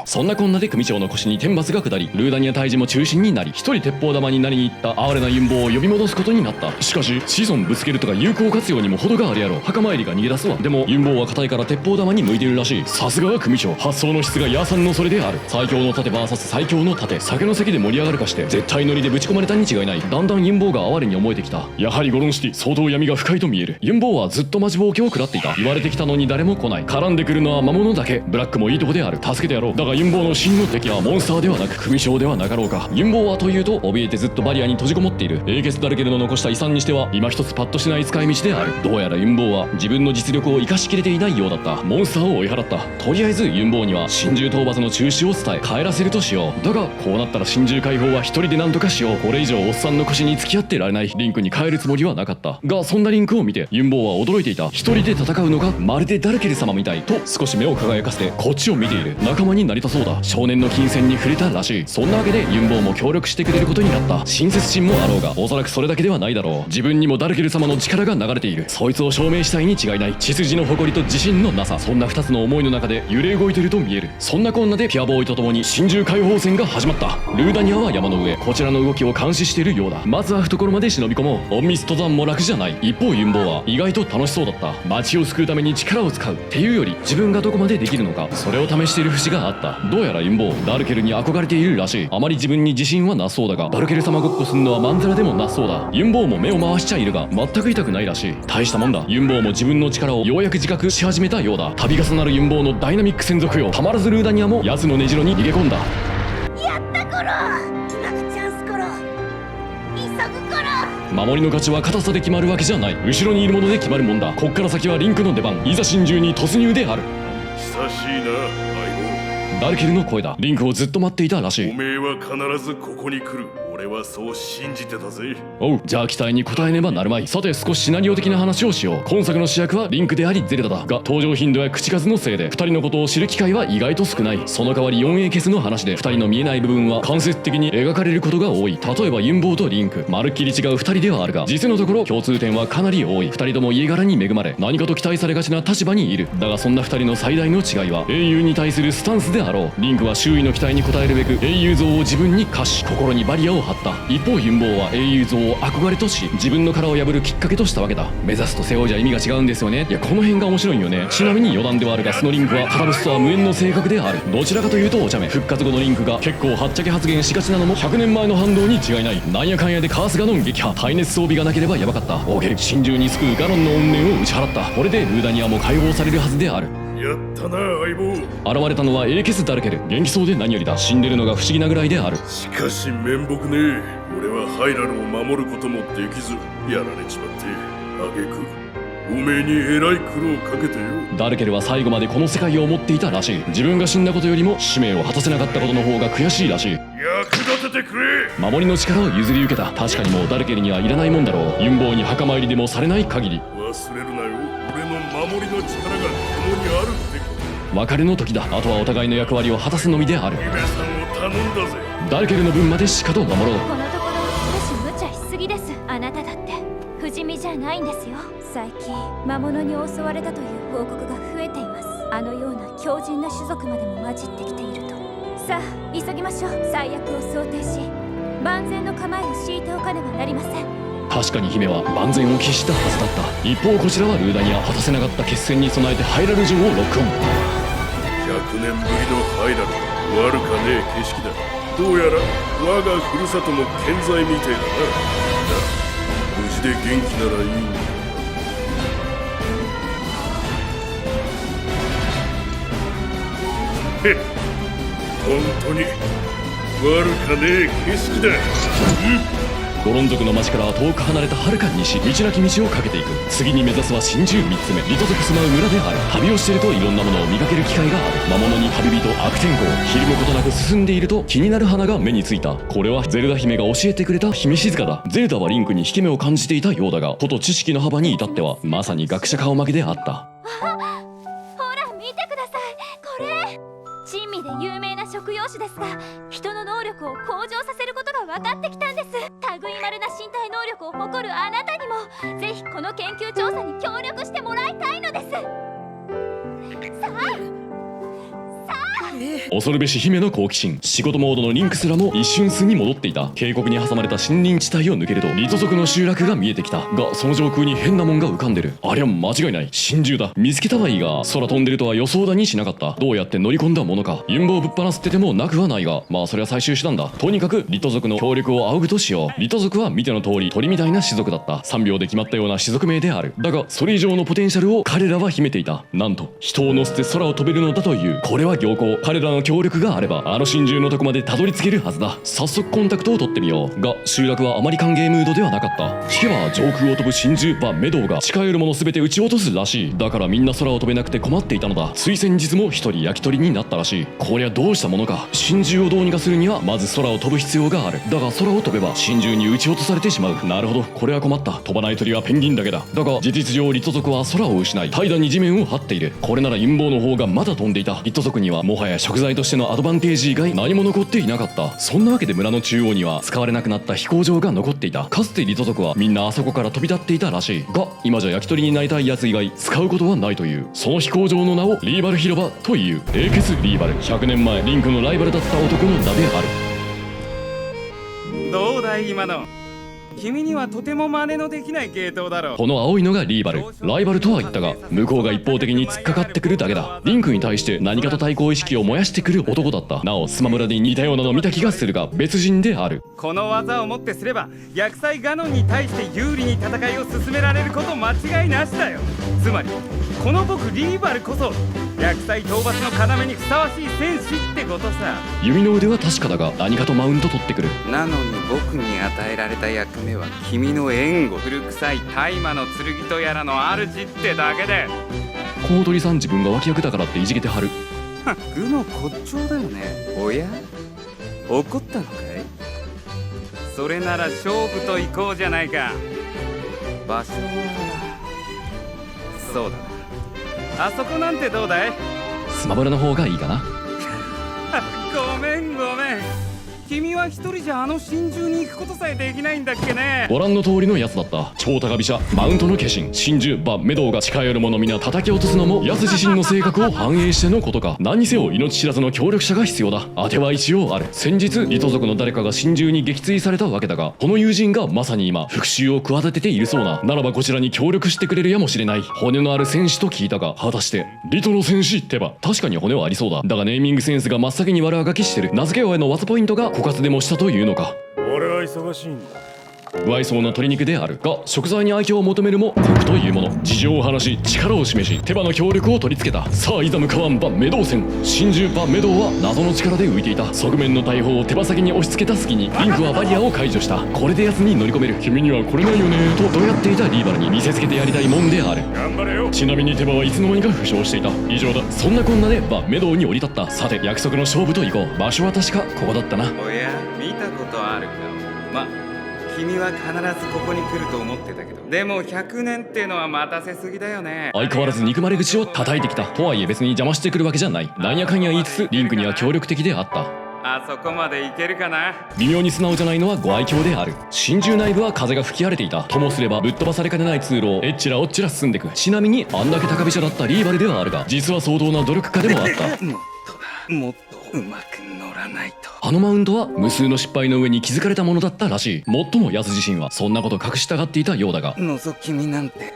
そんなこんなで組長の腰に天罰が下り、ルーダニア退治も中心になり、一人鉄砲玉になりに行った哀れなユンボウを呼び戻すことになった。しかし子孫ぶつけるとか有効活用にも程があるやろ。墓参りが逃げ出すわ。でもユンボウは硬いから鉄砲玉に向いてるらしい。さすがは組長、発想の質がヤーさんのそれである。最強の盾 VS 最強の盾、酒の席で盛り上がるかして絶対乗りでぶち込まれたに違いない。だんだんユンボウが哀れに思えてきた。やはりゴロンシティ相当闇が深いと見える。ユンボウはずっと待ちぼうけを食らっていた。言われてきたのに誰も来ない。絡んでくるのは魔物だけ。ブラックもいいとこである。助けてやろう。だがユンボウの真の敵はモンスターではなく組長ではなかろうか。ユンボウはというと怯えてずっとバリアに閉じこもっている。エーゲス・ダルケルの残した遺産にしては今一つパッとしない使い道である。どうやらユンボウは自分の実力を生かしきれていないようだった。モンスターを追い払った。とりあえずユンボウには心中討伐の中止を伝え帰らせるとしよう。だがこうなったら心中解放は一人で何とかしよう。これ以上おっさんの腰に付き合ってられない。リンクに帰るつもりはなかったが、そんなリンクを見てユンボウは驚いていた。一人で戦うのがまるでダルケル様みたいと少し目を輝かせてこっちを見ている。仲間になりたそうだ。少年の金銭に触れたらしい。そんなわけでユンボウも協力してくれることになった。親切心もあろうがおそらくそれだけではないだろう。自分にもダルケル様の力が流れている。そいつを証明したいに違いない。血筋の誇りと自信のなさ、そんな二つの思いの中で揺れ動いていると見える。そんなこんなでピュアボーイと共に心中解放戦が始まった。ルーダニアは山の上、こちらの動きを監視しているようだ。まずは懐まで忍び込もう。隠密登山も楽じゃない。一方ユンボウは意外と楽しそうだった。街を救うために力を使うっていうより自分がどこまでできるのか、それを試している節があった。どうやらユンボウダルケルに憧れているらしい。あまり自分に自信はなそうだが、ダルケル様ごっこすんのはまんざらでもなそうだ。ユンボウも目を回しちゃいるが全く痛くないらしい。大したもんだ。ユンボウも自分の力をようやく自覚し始めたようだ。度重なるユンボウのダイナミック専属よ。たまらずルーダニアも奴の根城に逃げ込んだ。やったコロ、今がチャンスコロ、急ぐコロ。守りの勝ちは硬さで決まるわけじゃない。後ろにいるもので決まるもんだ。こっから先はリンクの出番。いざ心中に突入である。久しいな相棒。ダルケルの声だ。リンクをずっと待っていたらしい。おめえは必ずここに来る。俺はそう信じてたぜ。おう、じゃあ期待に応えねばなるまい。さて少しシナリオ的な話をしよう。今作の主役はリンクでありゼルダだが、登場頻度や口数のせいで2人のことを知る機会は意外と少ない。その代わり 4A ケスの話で2人の見えない部分は間接的に描かれることが多い。例えばユンボウとリンク、まるっきり違う2人ではあるが、実のところ共通点はかなり多い。2人とも家柄に恵まれ何かと期待されがちな立場にいる。だがそんな2人の最大の違いは英雄に対するスタンスであろう。リンクは周囲の期待に応えるべく英雄像を自分に課し心にバリアを張った。一方ユンボウは英雄像を憧れとし自分の殻を破るきっかけとしたわけだ。目指すと背負いじゃ意味が違うんですよね。いやこの辺が面白いんよね。ちなみに余談ではあるが、そのリンクはカタブスとは無縁の性格である。どちらかというとお茶目。復活後のリンクが結構はっちゃけ発言しがちなのも100年前の反動に違いない。なんやかんやでカースガノン撃破、耐熱装備がなければやばかった。オーケー、心中に救うガノンの怨念を打ち払った。これでルーダニアも解放されるはずである。やったな相棒。現れたのはエーケス・ダルケル。元気そうで何よりだ。死んでるのが不思議なぐらいである。しかし面目ねえ。俺はハイラルを守ることもできずやられちまって、挙句おめえにえらい苦労かけてよ。ダルケルは最後までこの世界を思っていたらしい。自分が死んだことよりも使命を果たせなかったことの方が悔しいらしい。役立ててくれ。守りの力を譲り受けた。確かにもうダルケルにはいらないもんだろう。ユンボウに墓参りでもされない限り。忘れるなよ。俺の守りの力が共にあるってこと。別れの時だ。あとはお互いの役割を果たすのみである。姫さんを頼んだぜ。ダルケルの分までしかと守ろう。このところ少し無茶しすぎです。あなただって不死身じゃないんですよ。最近魔物に襲われたという報告が増えています。あのような強靭な種族までも混じってきていると。さあ急ぎましょう。最悪を想定し万全の構えを敷いておかねばなりません。確かに姫は万全を期したはずだった。一方こちらはルーダニア。果たせなかった決戦に備えてハイラル城をロックオン。100年ぶりのハイラル。悪かねえ景色だ。どうやら我がふるさとの健在みてえだな。無事で元気ならいいんだ。へっ、本当に悪かねえ景色だ。ゴロン族の町からは遠く離れた遥か西、道なき道をかけていく。次に目指すは真珠3つ目、リト族住まう村である。旅をしているといろんなものを見かける機会がある。魔物に旅人、悪天候。ひるむことなく進んでいると気になる花が目についた。これはゼルダ姫が教えてくれた姫静かだ。ゼルダはリンクに引け目を感じていたようだが、こと知識の幅に至ってはまさに学者顔負けであった。ほら見てくださいこれ。珍味で有名な食用種ですが、人の能力を向上させることが分かってきたんです。類いまれな身体能力を誇るあなたにもぜひこの研究調査に協力してもらいたいのです。さあ恐るべし姫の好奇心。仕事モードのリンクすらも一瞬巣に戻っていた。渓谷に挟まれた森林地帯を抜けるとリト族の集落が見えてきたが、その上空に変なもんが浮かんでる。ありゃ間違いない、真珠だ。見つけたはいいが空飛んでるとは予想だにしなかった。どうやって乗り込んだものか。ユンボをぶっ放すっててもなくはないが、まあそれは最終手段だ。とにかくリト族の協力を仰ぐとしよう。リト族は見ての通り鳥みたいな種族だった。3秒で決まったような種族名である。だがそれ以上のポテンシャルを彼らは秘めていた。なんと人を乗せて空を飛べるのだという。これは良好。彼らの協力があればあの真珠のとこまでたどり着けるはずだ。早速コンタクトを取ってみよう。が集落はあまり歓迎ムードではなかった。聞けば上空を飛ぶ真珠はメドウが近寄るもの全て撃ち落とすらしい。だからみんな空を飛べなくて困っていたのだ。つい先日も一人焼き鳥になったらしい。こりゃどうしたものか。真珠をどうにかするにはまず空を飛ぶ必要がある。だが空を飛べば真珠に撃ち落とされてしまう。なるほど、これは困った。飛ばない鳥はペンギンだけだ。だが事実上リト族は空を失い平らに地面を張っている。これなら陰謀の方がまだ飛んでいた。リト族にはもはや食材としてのアドバンテージ以外何も残っていなかった。そんなわけで村の中央には使われなくなった飛行場が残っていた。かつてリト族はみんなあそこから飛び立っていたらしいが、今じゃ焼き鳥になりたいやつ以外使うことはないという。その飛行場の名をリーバル広場という。エーケス・リーバル、100年前リンクのライバルだった男の名である。どうだい今の。君にはとても真似のできない系統だろう。この青いのがリーバル。ライバルとは言ったが向こうが一方的に突っかかってくるだけだ。リンクに対して何かと対抗意識を燃やしてくる男だった。なおスマ村で似たようなの見た気がするが別人である。この技をもってすれば薬剤ガノンに対して有利に戦いを進められること間違いなしだよ。つまりこの僕リーバルこそ薬剤討伐の要にふさわしい戦士ってことさ。弓の腕は確かだが何かとマウント取ってくる。なのに僕に与えられた役目は君の援護。古臭い大麻の剣とやらの主ってだけで。コウトリさん自分が脇役だからっていじけてはる。愚の骨頂だよね。おや怒ったのかい。それなら勝負と行こうじゃないか。場所はそうだな、あそこなんてどうだい。スマブラの方がいいかな。ごめんごめん。君は一人じゃあの真珠に行くことさえできないんだっけね。ご覧の通りのやつだった。超高飛車、マウントの化身、真珠バメドウが近寄る者皆叩き落とすのも奴自身の性格を反映してのことか。何にせよ命知らずの協力者が必要だ。当ては一応ある。先日リト族の誰かが真珠に撃墜されたわけだが、この友人がまさに今復讐を企てているそうな。ならばこちらに協力してくれるやもしれない。骨のある戦士と聞いたが、果たしてリトの戦士ってば確かに骨はありそうだ。だがネーミングセンスが真っ先に悪あがきしてる。名付け親の技ポイントが枯渇でもしたというのか。俺は忙しいんだ。不愛想な鶏肉であるが、食材に愛嬌を求めるも酷というもの。事情を話し力を示し手羽の協力を取り付けた。さあいざ向かわんばメドウ戦。真珠馬メドウは謎の力で浮いていた。側面の大砲を手羽先に押し付けた隙にリンクはバリアを解除した。これで奴に乗り込める。君にはこれないよねとどやっていたリーバルに見せつけてやりたいもんである。頑張れよ。ちなみに手羽はいつの間にか負傷していた。以上だ。そんなこんなでバメドウに降り立った。さて約束の勝負と行こう。場所は確かここだったな。おや、見たことあるかも。君は必ずここに来ると思ってたけど、でも100年ってのは待たせすぎだよね。相変わらず憎まれ口を叩いてきた。とはいえ別に邪魔してくるわけじゃない。なんやかんや言いつつリンクには協力的であった。あそこまでいけるかな。微妙に素直じゃないのはご愛嬌である。真珠内部は風が吹き荒れていた。ともすればぶっ飛ばされかねない通路をえっちらおっちら進んでく。ちなみにあんだけ高飛車だったリーバルではあるが、実は相当な努力家でもあったもっとうまく乗らないと。あのマウントは無数の失敗の上に築かれたものだったらしい。もっともヤス自身はそんなこと隠したがっていたようだが、覗き見なんて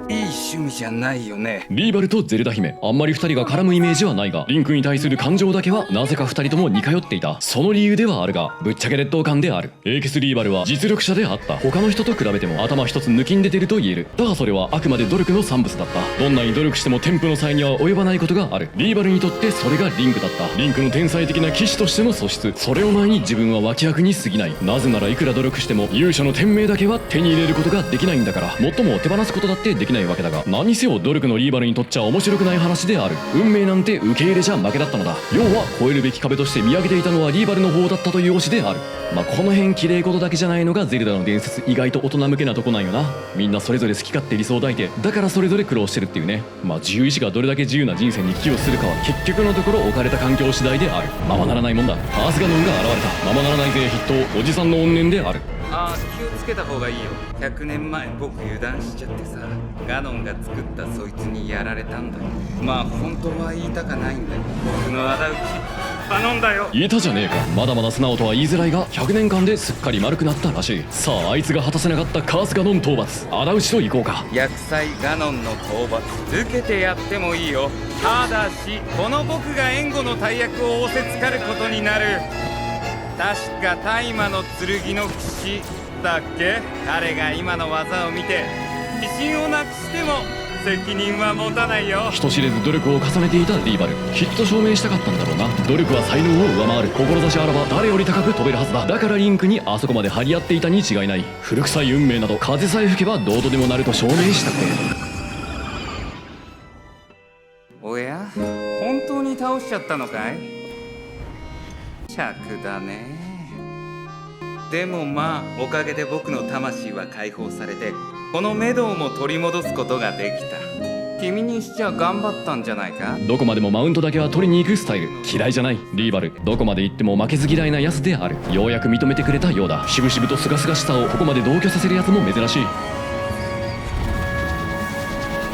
いい趣味じゃないよね。リーバルとゼルダ姫、あんまり二人が絡むイメージはないが、リンクに対する感情だけはなぜか二人とも似通っていた。その理由ではあるが、ぶっちゃけ劣等感である。エーケスリーバルは実力者であった。他の人と比べても頭一つ抜きんで出ると言える。だがそれはあくまで努力の産物だった。どんなに努力しても添付の際には及ばないことがある。リーバルにとってそれがリンクだった。リンクの天才的な騎士としての素質、それを前に自分は脇役に過ぎない。なぜならいくら努力しても勇者の天命だけは手に入れることができないんだから。もっとも手放すことだってできないわけだが、何せよ努力のリーバルにとっちゃ面白くない話である。運命なんて受け入れじゃ負けだったのだ。要は超えるべき壁として見上げていたのはリーバルの方だったという推しである。この辺綺麗事だけじゃないのがゼルダの伝説。意外と大人向けなとこなんよな。みんなそれぞれ好き勝手理想抱いて、だからそれぞれ苦労してるっていうね。自由意志がどれだけ自由な人生に寄与するかは結局のところ置かれた環境次第である。ままならないもんだ。パースガノンが現れた。ままならないぜ筆頭おじさんの怨念である。気をつけた方がいいよ。100年前僕油断しちゃってさ、ガノンが作ったそいつにやられたんだよ。本当は言いたかないんだよ。僕の仇討ち頼んだよ。言えたじゃねえか。まだまだ素直とは言いづらいが、100年間ですっかり丸くなったらしい。さああいつが果たせなかったカースガノン討伐、仇討ちと行こうか。厄災ガノンの討伐受けてやってもいいよ。ただしこの僕が援護の大役を仰せつかることになる。確か大麻の剣の騎士だっけ。彼が今の技を見て自信をなくしても責任は持たないよ。人知れず努力を重ねていたリーバル、きっと証明したかったんだろうな。努力は才能を上回る。志あらば誰より高く飛べるはずだ。だからリンクにあそこまで張り合っていたに違いない。古臭い運命など風さえ吹けばどうとでもなると証明したって。おや、本当に倒しちゃったのかい。尺だね。でもおかげで僕の魂は解放されて、このメドウも取り戻すことができた。君にしちゃ頑張ったんじゃないか。どこまでもマウントだけは取りに行くスタイル。嫌いじゃないリーバル。どこまで行っても負けず嫌いなヤスである。ようやく認めてくれたようだ。しぶしぶとすがすがしさをここまで同居させるやつも珍しい。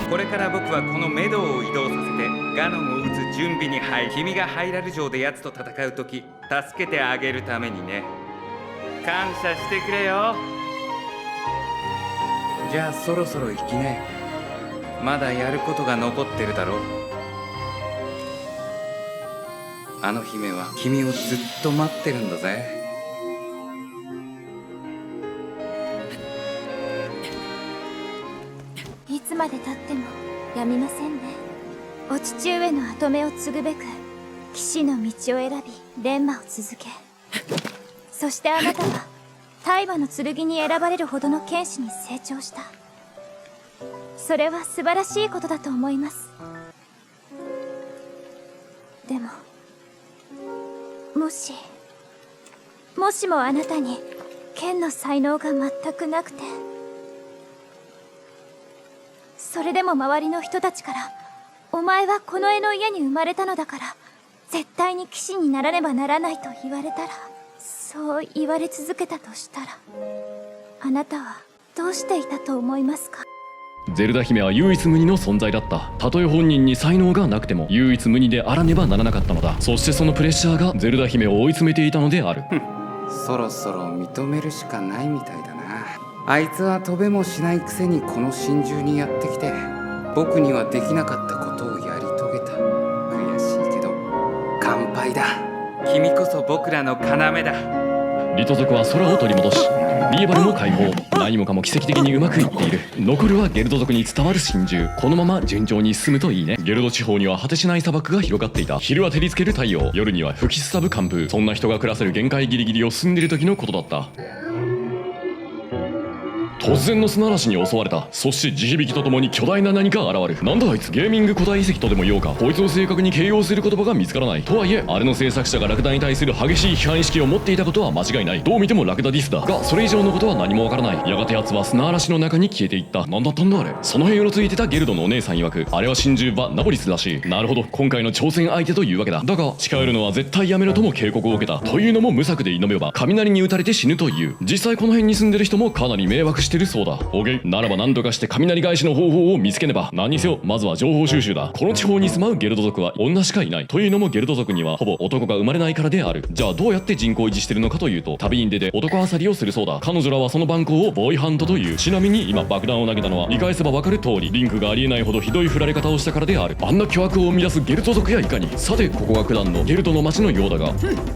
これから僕はこのメドウを移動させてガノンを撃つ準備に入り、君がハイラル城で奴と戦う時助けてあげるためにね。感謝してくれよ。じゃあそろそろ行きね。まだやることが残ってるだろう。あの姫は君をずっと待ってるんだぜ。いつまで経ってもやみませんね。お父上の跡目を継ぐべく騎士の道を選び錬磨を続け、そしてあなたは大麻の剣に選ばれるほどの剣士に成長した。それは素晴らしいことだと思います。でももしもあなたに剣の才能が全くなくて、それでも周りの人たちからお前はこの絵の家に生まれたのだから絶対に騎士にならねばならないと言われたら、そう言われ続けたとしたら、あなたはどうしていたと思いますか。ゼルダ姫は唯一無二の存在だった。たとえ本人に才能がなくても唯一無二であらねばならなかったのだ。そしてそのプレッシャーがゼルダ姫を追い詰めていたのである。そろそろ認めるしかないみたいだな。あいつは飛べもしないくせにこの真珠にやってきて、僕にはできなかったことをやり遂げた。悔しいけど乾杯だ。君こそ僕らの要だ。リト族は空を取り戻しリーバルも解放。何もかも奇跡的にうまくいっている。残るはゲルド族に伝わる真珠。このまま順調に進むといいね。ゲルド地方には果てしない砂漠が広がっていた。昼は照りつける太陽、夜には吹きすさぶ寒風。そんな人が暮らせる限界ギリギリを進んでいる時のことだった。突然の砂嵐に襲われた。そして地響きとともに巨大な何か現れる。なんだあいつ、ゲーミング古代遺跡とでも言おうか。こいつを正確に形容する言葉が見つからない。とはいえあれの制作者がラクダに対する激しい批判意識を持っていたことは間違いない。どう見てもラクダディスだが、それ以上のことは何もわからない。やがて奴は砂嵐の中に消えていった。なんだったんだあれ。その辺うろついてたゲルドのお姉さん曰く、あれは真珠バ・ナボリスらしい。なるほど、今回の挑戦相手というわけだ。だが近寄るのは絶対やめろとも警告を受けた。というのも無策で挑めば雷に打たれて死ぬという。実際この辺に住んでる人もかなり迷惑してるそうだ。オゲイならば何とかして雷返しの方法を見つけねば。何にせよまずは情報収集だ。この地方に住まうゲルド族は女しかいない。というのもゲルド族にはほぼ男が生まれないからである。じゃあどうやって人口維持してるのかというと、旅に出て男漁りをするそうだ。彼女らはその番号をボーイハントという。ちなみに今爆弾を投げたのは見返せばわかる通り、リンクがありえないほどひどい振られ方をしたからである。あんな巨悪を生み出すゲルド族やいかに。さてここが九段のゲルドの町のようだが、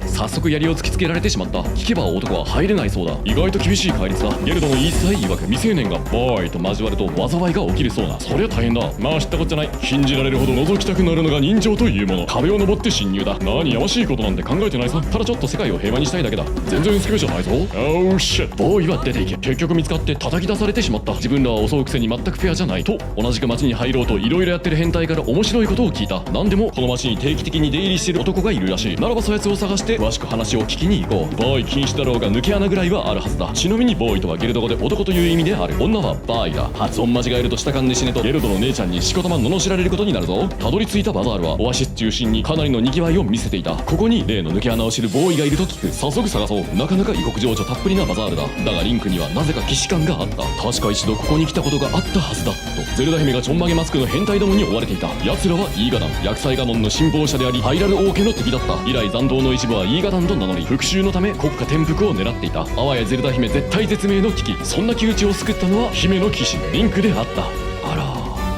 早速槍を突きつけられてしまった。聞けば男は入れないそうだ。意外と厳しい戒律だ。ゲルドの言い伝え曰く、未成年がボーイと交わると災いが起きるそうな。そりゃ大変だ。まあ知ったこっちゃない。信じられるほど覗きたくなるのが人情というもの。壁を登って侵入だ。何やましいことなんて考えてないさ。ただちょっと世界を平和にしたいだけだ。全然スケベじゃないぞ。Oh shit。ボーイは出ていけ。結局見つかって叩き出されてしまった。自分らは襲うくせに全くフェアじゃないと。同じく町に入ろうといろいろやってる変態から面白いことを聞いた。なんでもこの町に定期的に出入りしてる男がいるらしい。ならばそやつを探して詳しく話を聞きに行こう。ボーイ禁止だろうが抜け穴ぐらいはあるはずだ。ちなみにボーイとはゲルド語で男という意味である。女はバーイだ。発音間違えるとしたかんで死ねとゲルドの姉ちゃんにしこたま罵られることになるぞ。たどり着いたバザールはオアシス中心にかなりの賑わいを見せていた。ここに例の抜け穴を知るボーイがいると聞く。早速探そう。なかなか異国情緒たっぷりなバザールだ。だがリンクにはなぜか既視感があった。確か一度ここに来たことがあったはずだとゼルダ姫がちょんまげマスクの変態どもに追われていた。奴らはイーガダン、薬剤ガノンの信奉者でありハイラル王家の敵だった。以来残党の一部はイーガダンと名乗り復讐のため国家転覆を狙っていた。あわやゼルダ姫絶体絶命の危機。そんな窮地を救ったのは姫の騎士リンクであった。あら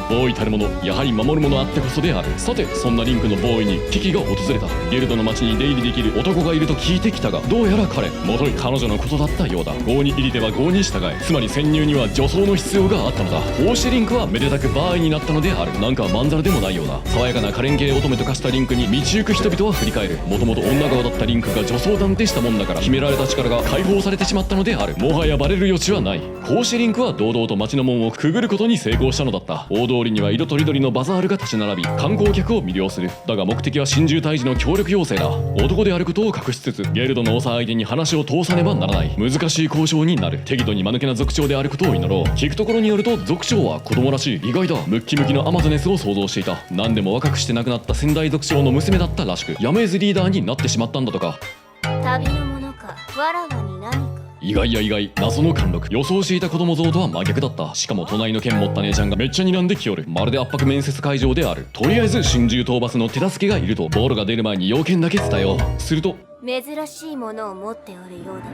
ボーイたるもの、やはり守るものあってこそである。さてそんなリンクのボーイに危機が訪れた。ゲルドの町に出入りできる男がいると聞いてきたが、どうやら彼もとい彼女のことだったようだ。郷に入りては郷に従え。つまり潜入には女装の必要があったのだ。こうしてリンクはめでたくバーイになったのである。なんかまんざらでもないようだ。爽やかな可憐系乙女と化したリンクに道行く人々は振り返る。もともと女側だったリンクが女装なんてしたもんだから秘められた力が解放されてしまったのである。もはやバレる余地はない。こうしてリンクは堂々と町の門をくぐることに成功したのだった。大通りには色とりどりのバザールが立ち並び観光客を魅了する。だが目的は真珠退治の協力要請だ。男であることを隠しつつゲルドの長相手に話を通さねばならない。難しい交渉になる。適度に間抜けな族長であることを祈ろう。聞くところによると族長は子供らしい。意外だ。ムッキムキのアマゾネスを想像していた。何でも若くして亡くなった先代族長の娘だったらしく、やむえずリーダーになってしまったんだとか。旅の者か、わらわに何か。意外や意外、謎の貫禄。予想していた子供像とは真逆だった。しかも隣の剣持った姉ちゃんがめっちゃ睨んできよる。まるで圧迫面接会場である。とりあえず真珠討伐の手助けがいるとボールが出る前に要件だけ伝えよう。すると珍しいものを持っておるようだな。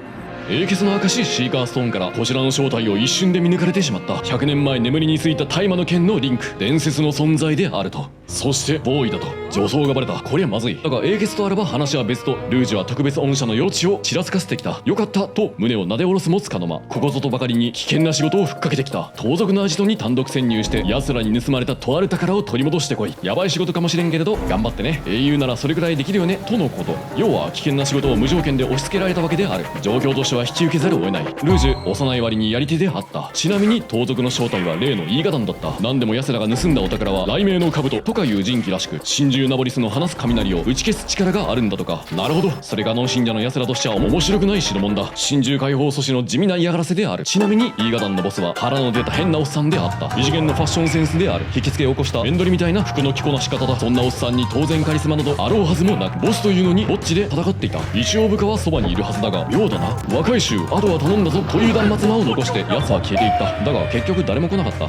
英傑の証シーカーストーンからこちらの正体を一瞬で見抜かれてしまった。100年前眠りについた大麻の剣のリンク、伝説の存在であると。そしてボーイだと女装がバレた。こりゃまずい。だが英傑とあれば話は別と、ルージュは特別恩赦の余地をちらつかせてきた。よかったと胸をなで下ろすもつかの間、ここぞとばかりに危険な仕事をふっかけてきた。盗賊のアジトに単独潜入して奴らに盗まれたとある宝を取り戻してこい。やばい仕事かもしれんけれど頑張ってね。英雄ならそれくらいできるよねとのこと。要は危険な仕事を無条件で押し付けられたわけである。状況としては引き受けざるを得ない。ルージュ幼い割にやり手であった。ちなみに盗賊の正体は例のイーガダンだった。何でも奴らが盗んだお宝は雷鳴の兜とかいう神器らしく、真珠ナボリスの放す雷を打ち消す力があるんだとか。なるほど、それがノン信者の奴らとしては面白くない代物だ。真珠解放阻止の地味な嫌がらせである。ちなみにイーガダンのボスは腹の出た変なおっさんであった。異次元のファッションセンスである。引きつけを起こしたメンドリみたいな服の着こなし方だ。そんなおっさんに当然カリスマなどあろうはずもなく、ボスというのにぼっちで戦っていた。一応部下はそばにいるはずだが、妙だな。若い衆あとは頼んだぞという断末魔を残して奴は消えていった。だが結局誰も来なかった。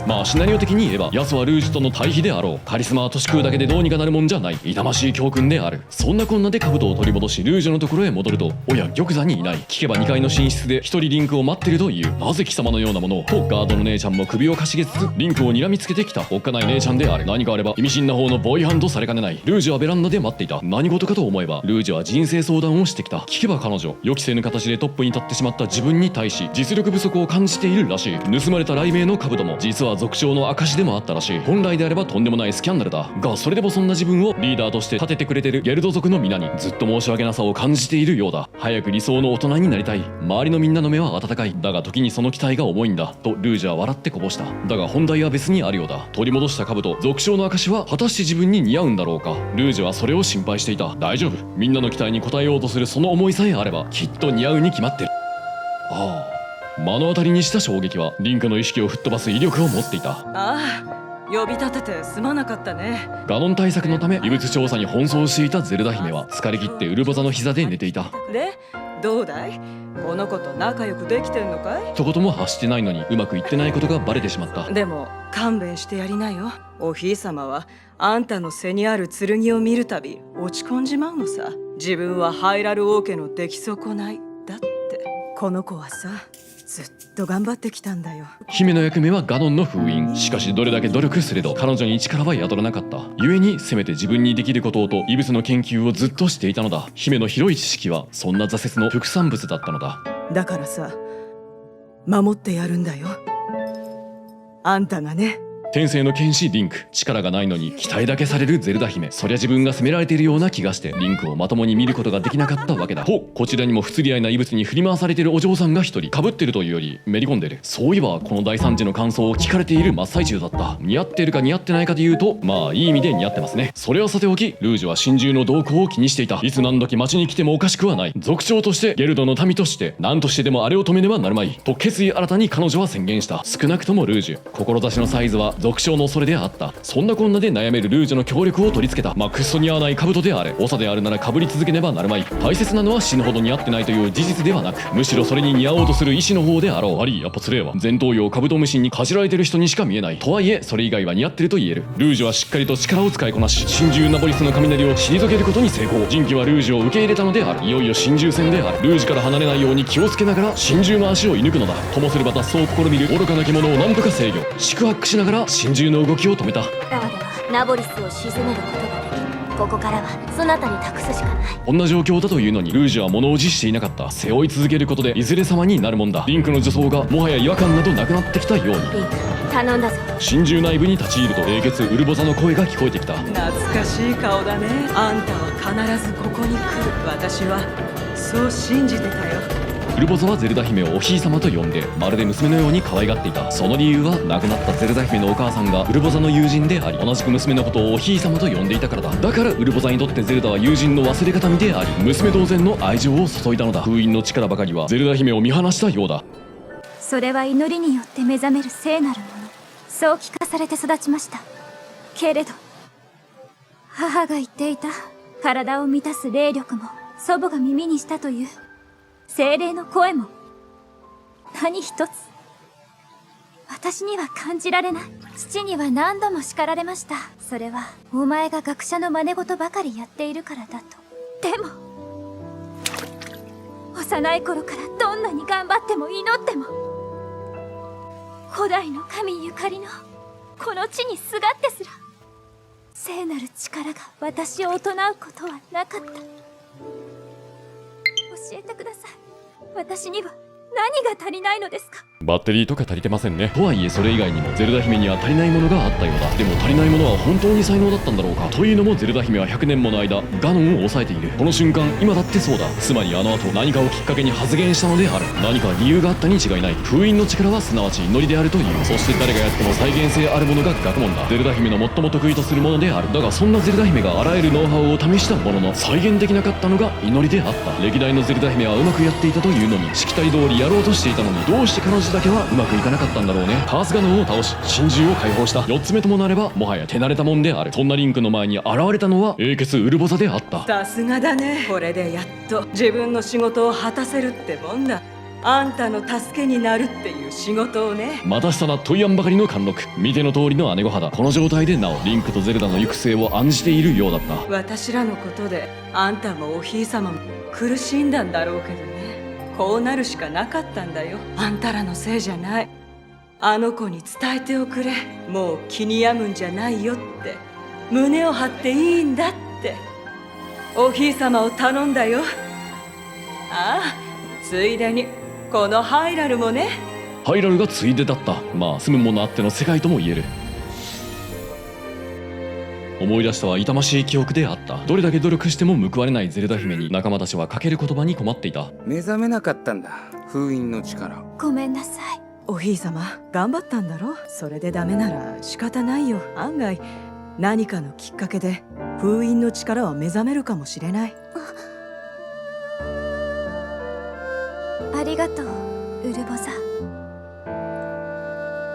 まあシナリオ的に言えば奴はルージュとの対比であろう。カリスマは年食うだけでどうにかなるもんじゃない。痛ましい教訓である。そんなこんなで兜を取り戻しルージュのところへ戻ると、おや玉座にいない。聞けば2階の寝室で一人リンクを待ってるという。なぜ貴様のようなものをとガードの姉ちゃんも首をかしげつつリンクを睨みつけてきた。おっかない姉ちゃんである。何かあれば意味深な方のボーイハンドされかねない。ルージュはベランダで待っていた。何事かと思えばルージュは人生相談をしてきた。聞けば彼女予期せぬ形ででトップに立ってしまった自分に対し実力不足を感じているらしい。盗まれた雷鳴の兜も実は族長の証でもあったらしい。本来であればとんでもないスキャンダルだが、それでもそんな自分をリーダーとして立ててくれてるゲルド族の皆にずっと申し訳なさを感じているようだ。早く理想の大人になりたい。周りのみんなの目は温かい。だが時にその期待が重いんだとルージュは笑ってこぼした。だが本題は別にあるようだ。取り戻した兜、族長の証は果たして自分に似合うんだろうか。ルージュはそれを心配していた。大丈夫、みんなの期待に応えようとするその思いさえあればきっと似合うに決まってる。ああ、目の当たりにした衝撃はリンクの意識を吹っ飛ばす威力を持っていた。ああ、呼び立ててすまなかったね。ガノン対策のため異物調査に奔走していたゼルダ姫は疲れ切ってウルボザの膝で寝ていた。で、どうだい？この子と仲良くできてんのかい？一言も発してないのにうまくいってないことがバレてしまった。でも勘弁してやりなよ。おひいさまはあんたの背にある剣を見るたび落ち込んじまうのさ。自分はハイラル王家の出来損ないだって。この子はさ、ずっと頑張ってきたんだよ。姫の役目はガノンの封印。しかしどれだけ努力すれど彼女に力は宿らなかった。故にせめて自分にできることをと異物の研究をずっとしていたのだ。姫の広い知識はそんな挫折の副産物だったのだ。だからさ、守ってやるんだよ。あんたがね。天性の剣士リンク、力がないのに期待だけされるゼルダ姫。そりゃ自分が責められているような気がしてリンクをまともに見ることができなかったわけだ。とこちらにも不釣り合いな異物に振り回されているお嬢さんが一人。被ってるというよりめり込んでる。そういえばこの大惨事の感想を聞かれている真っ最中だった。似合ってるか似合ってないかで言うと、まあいい意味で似合ってますね。それはさておき、ルージュは心中の動向を気にしていた。いつ何時町に来てもおかしくはない。族長としてゲルドの民として何としてでもあれを止めねばなるまいと決意新たに彼女は宣言した。少なくともルージュ、志のサイズは族長のそれであった。そんなこんなで悩めるルージュの協力を取り付けた。まあクッソ似合わない兜であれ、長であるなら被り続けねばなるまい。大切なのは死ぬほど似合ってないという事実ではなく、むしろそれに似合おうとする意志の方であろう。あり、やっぱつれえわ。前頭葉カブトムシにかじられてる人にしか見えない。とはいえそれ以外は似合ってると言える。ルージュはしっかりと力を使いこなし、真珠ナボリスの雷を退けることに成功。ジンキはルージュを受け入れたのである。いよいよ真珠戦である。ルージュから離れないように気をつけながら真珠の足を射抜くのだ。ともすれば脱走を試みる愚かな獣を何とか制御。四苦八苦しながら真珠の動きを止めた。ナボリスを沈めることができる。ここからはそなたに託すしかない。こんな状況だというのにルージュは物おじしていなかった。背負い続けることでいずれ様になるもんだ。リンクの助走がもはや違和感などなくなってきたように。リンク、頼んだぞ。真珠内部に立ち入ると英傑ウルボザの声が聞こえてきた。懐かしい顔だね。あんたは必ずここに来る。私はそう信じてたよ。ウルボザはゼルダ姫をおひいさまと呼んでまるで娘のように可愛がっていた。その理由は亡くなったゼルダ姫のお母さんがウルボザの友人であり、同じく娘のことをおひいさまと呼んでいたからだ。だからウルボザにとってゼルダは友人の忘れ形見であり、娘同然の愛情を注いだのだ。封印の力ばかりはゼルダ姫を見放したようだ。それは祈りによって目覚める聖なるもの、そう聞かされて育ちました。けれど母が言っていた体を満たす霊力も祖母が耳にしたという精霊の声も何一つ私には感じられない。父には何度も叱られました。それはお前が学者の真似事ばかりやっているからだと。でも幼い頃からどんなに頑張っても祈っても古代の神ゆかりのこの地にすがってすら聖なる力が私を行うことはなかった。教えてください。私には何が足りないのですか？バッテリーとか足りてませんね。とはいえそれ以外にもゼルダ姫には足りないものがあったようだ。でも足りないものは本当に才能だったんだろうか。というのもゼルダ姫は100年もの間ガノンを抑えている。この瞬間今だってそうだ。つまりあの後何かをきっかけに発言したのである。何か理由があったに違いない。封印の力はすなわち祈りであるという。そして誰がやっても再現性あるものが学問だ。ゼルダ姫の最も得意とするものである。だがそんなゼルダ姫があらゆるノウハウを試したものの再現できなかったのが祈りであった。歴代のゼルダ姫はうまくやっていたというのに、しきたり通りやろうとしていたのに、どうして彼女だけはうまくいかなかったんだろうね。カースガノンを倒し真珠を解放した。4つ目ともなればもはや手慣れたもんである。そんなリンクの前に現れたのは英傑ウルボザであった。さすがだね。これでやっと自分の仕事を果たせるってもんだ。あんたの助けになるっていう仕事をね。またしたな問いあんばかりの貫禄。見ての通りの姉御肌。この状態でなおリンクとゼルダの行く末を案じているようだった。私らのことであんたもおひいさまも苦しんだんだろうけどね。こうなるしかなかったんだよ。あんたらのせいじゃない。あの子に伝えておくれ。もう気に病むんじゃないよって。胸を張っていいんだっておひいさまを頼んだよ。ああ、ついでにこのハイラルもね。ハイラルがついでだった。まあ住むものあっての世界とも言える。思い出したは痛ましい記憶であった。どれだけ努力しても報われないゼルダ姫に仲間たちはかける言葉に困っていた。目覚めなかったんだ、封印の力。ごめんなさい。おひいさま頑張ったんだろ。それでダメなら仕方ないよ。案外何かのきっかけで封印の力は目覚めるかもしれない。ありがとうウルボザ。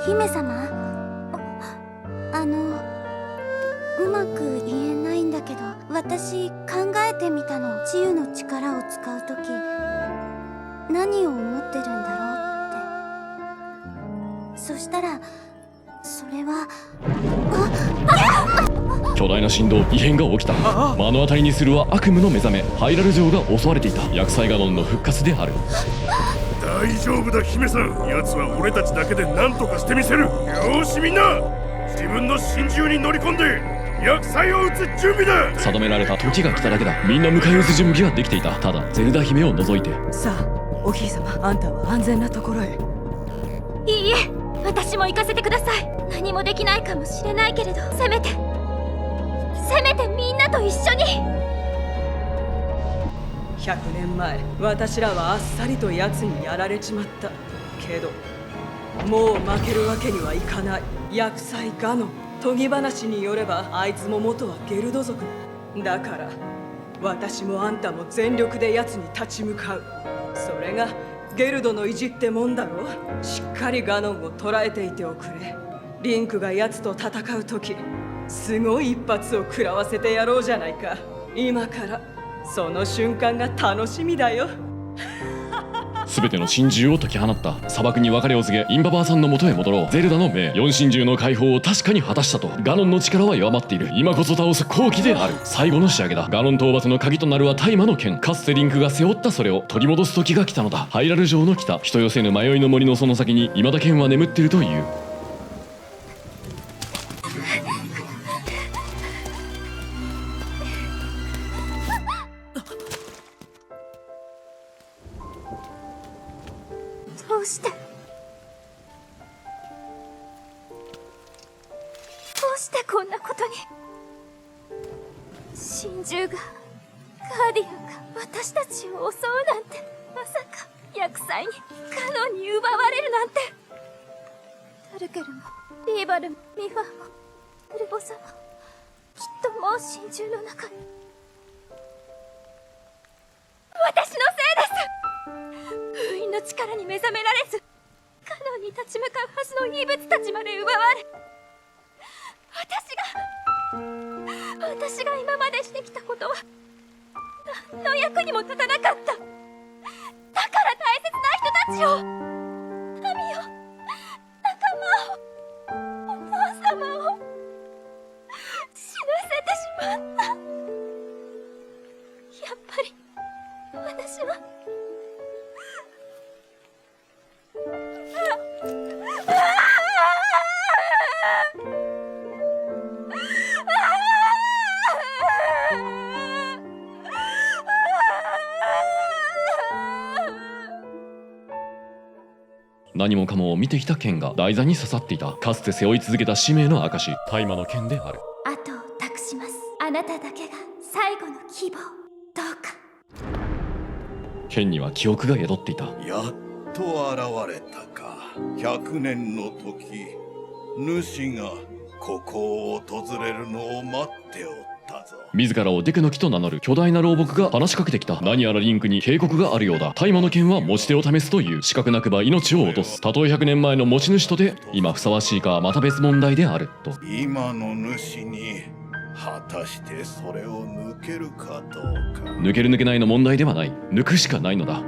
姫様、うまく言えないんだけど、私考えてみたの。治癒の力を使うとき何を思ってるんだろうって。そしたらそれは巨大な振動、異変が起きた。目の当たりにするは悪夢の目覚め。ハイラル城が襲われていた。厄災ガノンの復活である。大丈夫だ姫さん、奴は俺たちだけで何とかしてみせる。よーしみんな、自分の心中に乗り込んで厄災を打つ準備だ。定められた時が来ただけだ。みんな迎え撃つ準備はできていた。ただゼルダ姫を除いて。さあおひいさま、あんたは安全なところへ。いいえ、私も行かせてください。何もできないかもしれないけれど、せめてみんなと一緒に。100年前私らはあっさりと奴にやられちまったけど、もう負けるわけにはいかない。厄災ガノン、研ぎ話によればあいつも元はゲルド族だから、私もあんたも全力で奴に立ち向かう。それがゲルドの意地ってもんだろ。しっかりガノンを捉えていておくれ。リンクが奴と戦う時、すごい一発を食らわせてやろうじゃないか。今からその瞬間が楽しみだよ。全ての真珠を解き放った。砂漠に別れを告げインババーさんの元へ戻ろう。ゼルダの命、四真珠の解放を確かに果たしたと。ガノンの力は弱まっている。今こそ倒す好機である。最後の仕上げだ。ガノン討伐の鍵となるは大魔の剣。かつてリンクが背負ったそれを取り戻す時が来たのだ。ハイラル城の北、人寄せぬ迷いの森のその先に未だ剣は眠っているという。どうしてこんなことに。真珠が、ガーディアンが私たちを襲うなんて、まさか厄災にカノンに奪われるなんて。タルケルもリーバルもミファーもウルボサもきっともう真珠の中に。私のせいです。封印の力に目覚められず、カノンに立ち向かうはずの異物たちまで奪われ、私が今までしてきたことは何の役にも立たなかった。だから大切な人たちを、民を、仲間を、お父様を死なせてしまった。やっぱり私は何もかもを見てきた剣が台座に刺さっていた。かつて背負い続けた使命の証、大魔の剣である。後を託します。あなただけが最後の希望。どうか。剣には記憶が宿っていた。やっと現れたか。100年の時、主がここを訪れるのを待っておったぞ。自らをデクノキと名乗る巨大な老木が話しかけてきた。何やらリンクに警告があるようだ。大魔の剣は持ち手を試すという。資格なくば命を落とす。たとえ100年前の持ち主とて今ふさわしいかはまた別問題であると。今の主に果たしてそれを抜けるかどうか。抜ける抜けないの問題ではない。抜くしかないのだ。も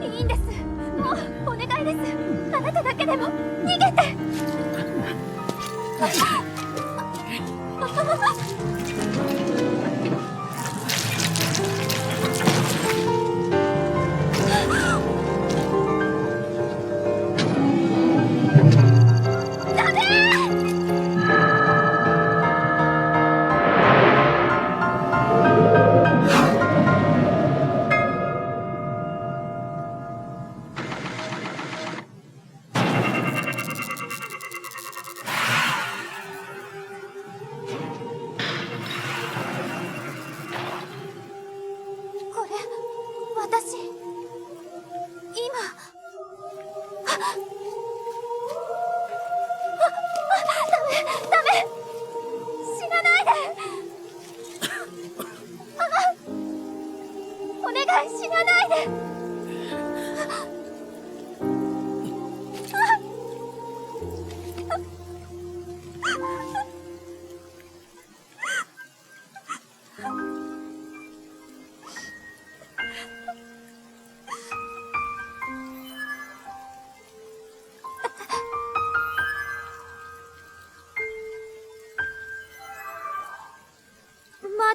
ういいんです。もうお願いです。あなただけでも逃げて。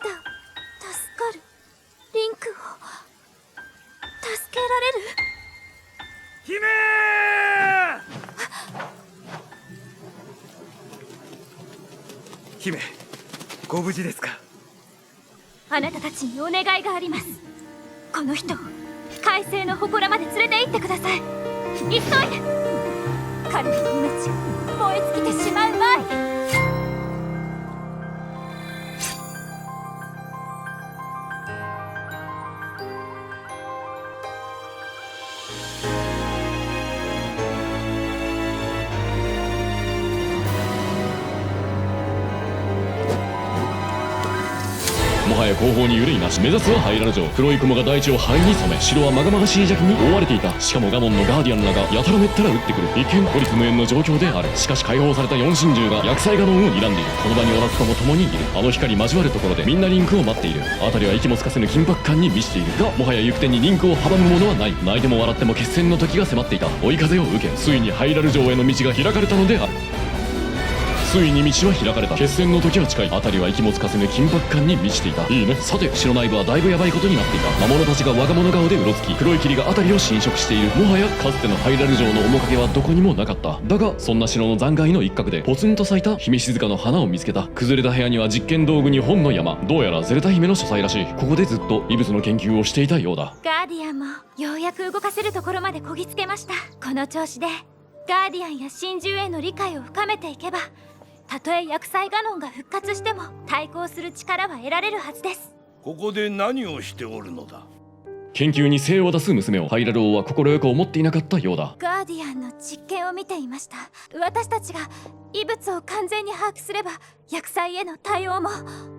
だ助かる。リンクを助けられる。姫、ご無事ですか？あなたたちにお願いがあります。この人を海星の祠まで連れて行ってください。急いで。彼の命を燃え尽きてしまう前に。もはや後方に憂いなし。目指すはハイラル城。黒い雲が大地を灰に染め、城はまがまがしい邪気に覆われていた。しかもガノンのガーディアンらがやたらめったら撃ってくる。一見孤立無縁の状況である。しかし解放された四神獣が薬剤ガノンを睨んでいる。この場にオラスとも共にいる。あの光交わるところでみんなリンクを待っている。辺りは息もつかせぬ緊迫感に満ちているが、もはや行く手にリンクを阻むものはない。泣いても笑っても決戦の時が迫っていた。追い風を受け、ついにハイラル城への道が開かれたのである。ついに道は開かれた。決戦の時は近い。辺りは息もつかせぬ緊迫感に満ちていた。いいね。さて、城内部はだいぶヤバいことになっていた。魔物たちが我が物顔でうろつき、黒い霧が辺りを侵食している。もはやかつてのハイラル城の面影はどこにもなかった。だがそんな城の残骸の一角でポツンと咲いた姫静かの花を見つけた。崩れた部屋には実験道具に本の山。どうやらゼルタ姫の書斎らしい。ここでずっと異物の研究をしていたようだ。ガーディアンもようやく動かせるところまでこぎつけました。この調子でガーディアンや神獣への理解を深めていけば、たとえ薬剤ガノンが復活しても対抗する力は得られるはずです。ここで何をしておるのだ？研究に精を出す娘をハイラル王は快く思っていなかったようだ。ガーディアンの実験を見ていました。私たちが異物を完全に把握すれば薬剤への対応も。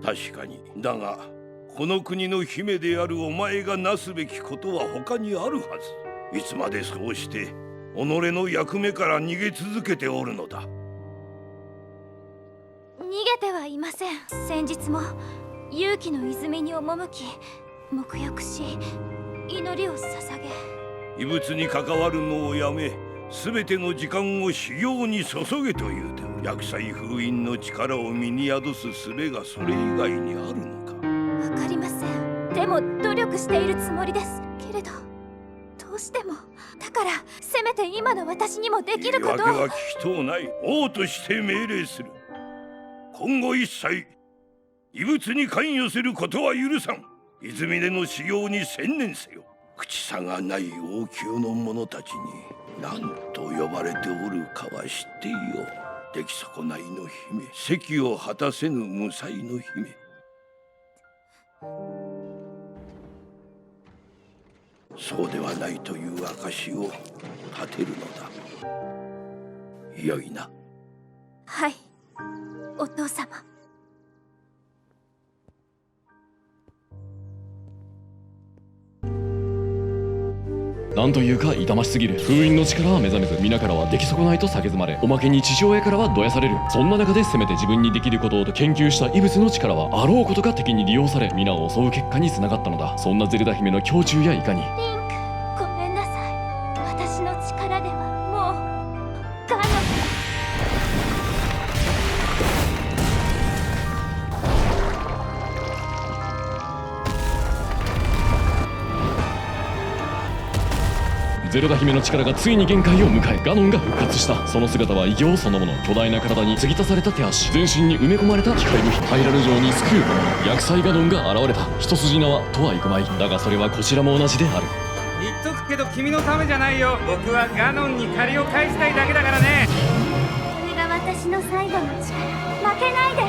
確かに。だがこの国の姫であるお前がなすべきことは他にあるはず。いつまでそうして己の役目から逃げ続けておるのだ？逃げてはいません。先日も勇気の泉に赴き沐浴し祈りを捧げ。異物に関わるのをやめ、全ての時間を修行に注げというて、薬剤封印の力を身に宿す術がそれ以外にあるのか？わかりません。でも努力しているつもりですけれど、どうしても。だからせめて今の私にもできることを。言い訳は聞きとうない。王として命令する。今後一切異物に関与することは許さん。泉での修行に専念せよ。口差がない王宮の者たちに何と呼ばれておるかは知っていよう。出来損ないの姫、責を果たせぬ無才の姫。そうではないという証を立てるのだ。よいな。はい、お父様。なんというか痛ましすぎる。封印の力は目覚めず、皆からは出来損ないと叫ばれ、おまけに父親からはどやされる。そんな中でせめて自分にできることをと研究した異物の力はあろうことか敵に利用され、皆を襲う結果に繋がったのだ。そんなゼルダ姫の胸中やいかに。リンク、ごめんなさい。私の力ではもうガノン。ゼルダ姫の力がついに限界を迎え、ガノンが復活した。その姿は異形そのもの。巨大な体に継ぎ足された手足、全身に埋め込まれた機械部品。ハイラル城に救うもの、薬剤ガノンが現れた。一筋縄とはいくまい。だがそれはこちらも同じである。言っとくけど君のためじゃないよ。僕はガノンに借りを返したいだけだからね。これが私の最後の力。負けないで。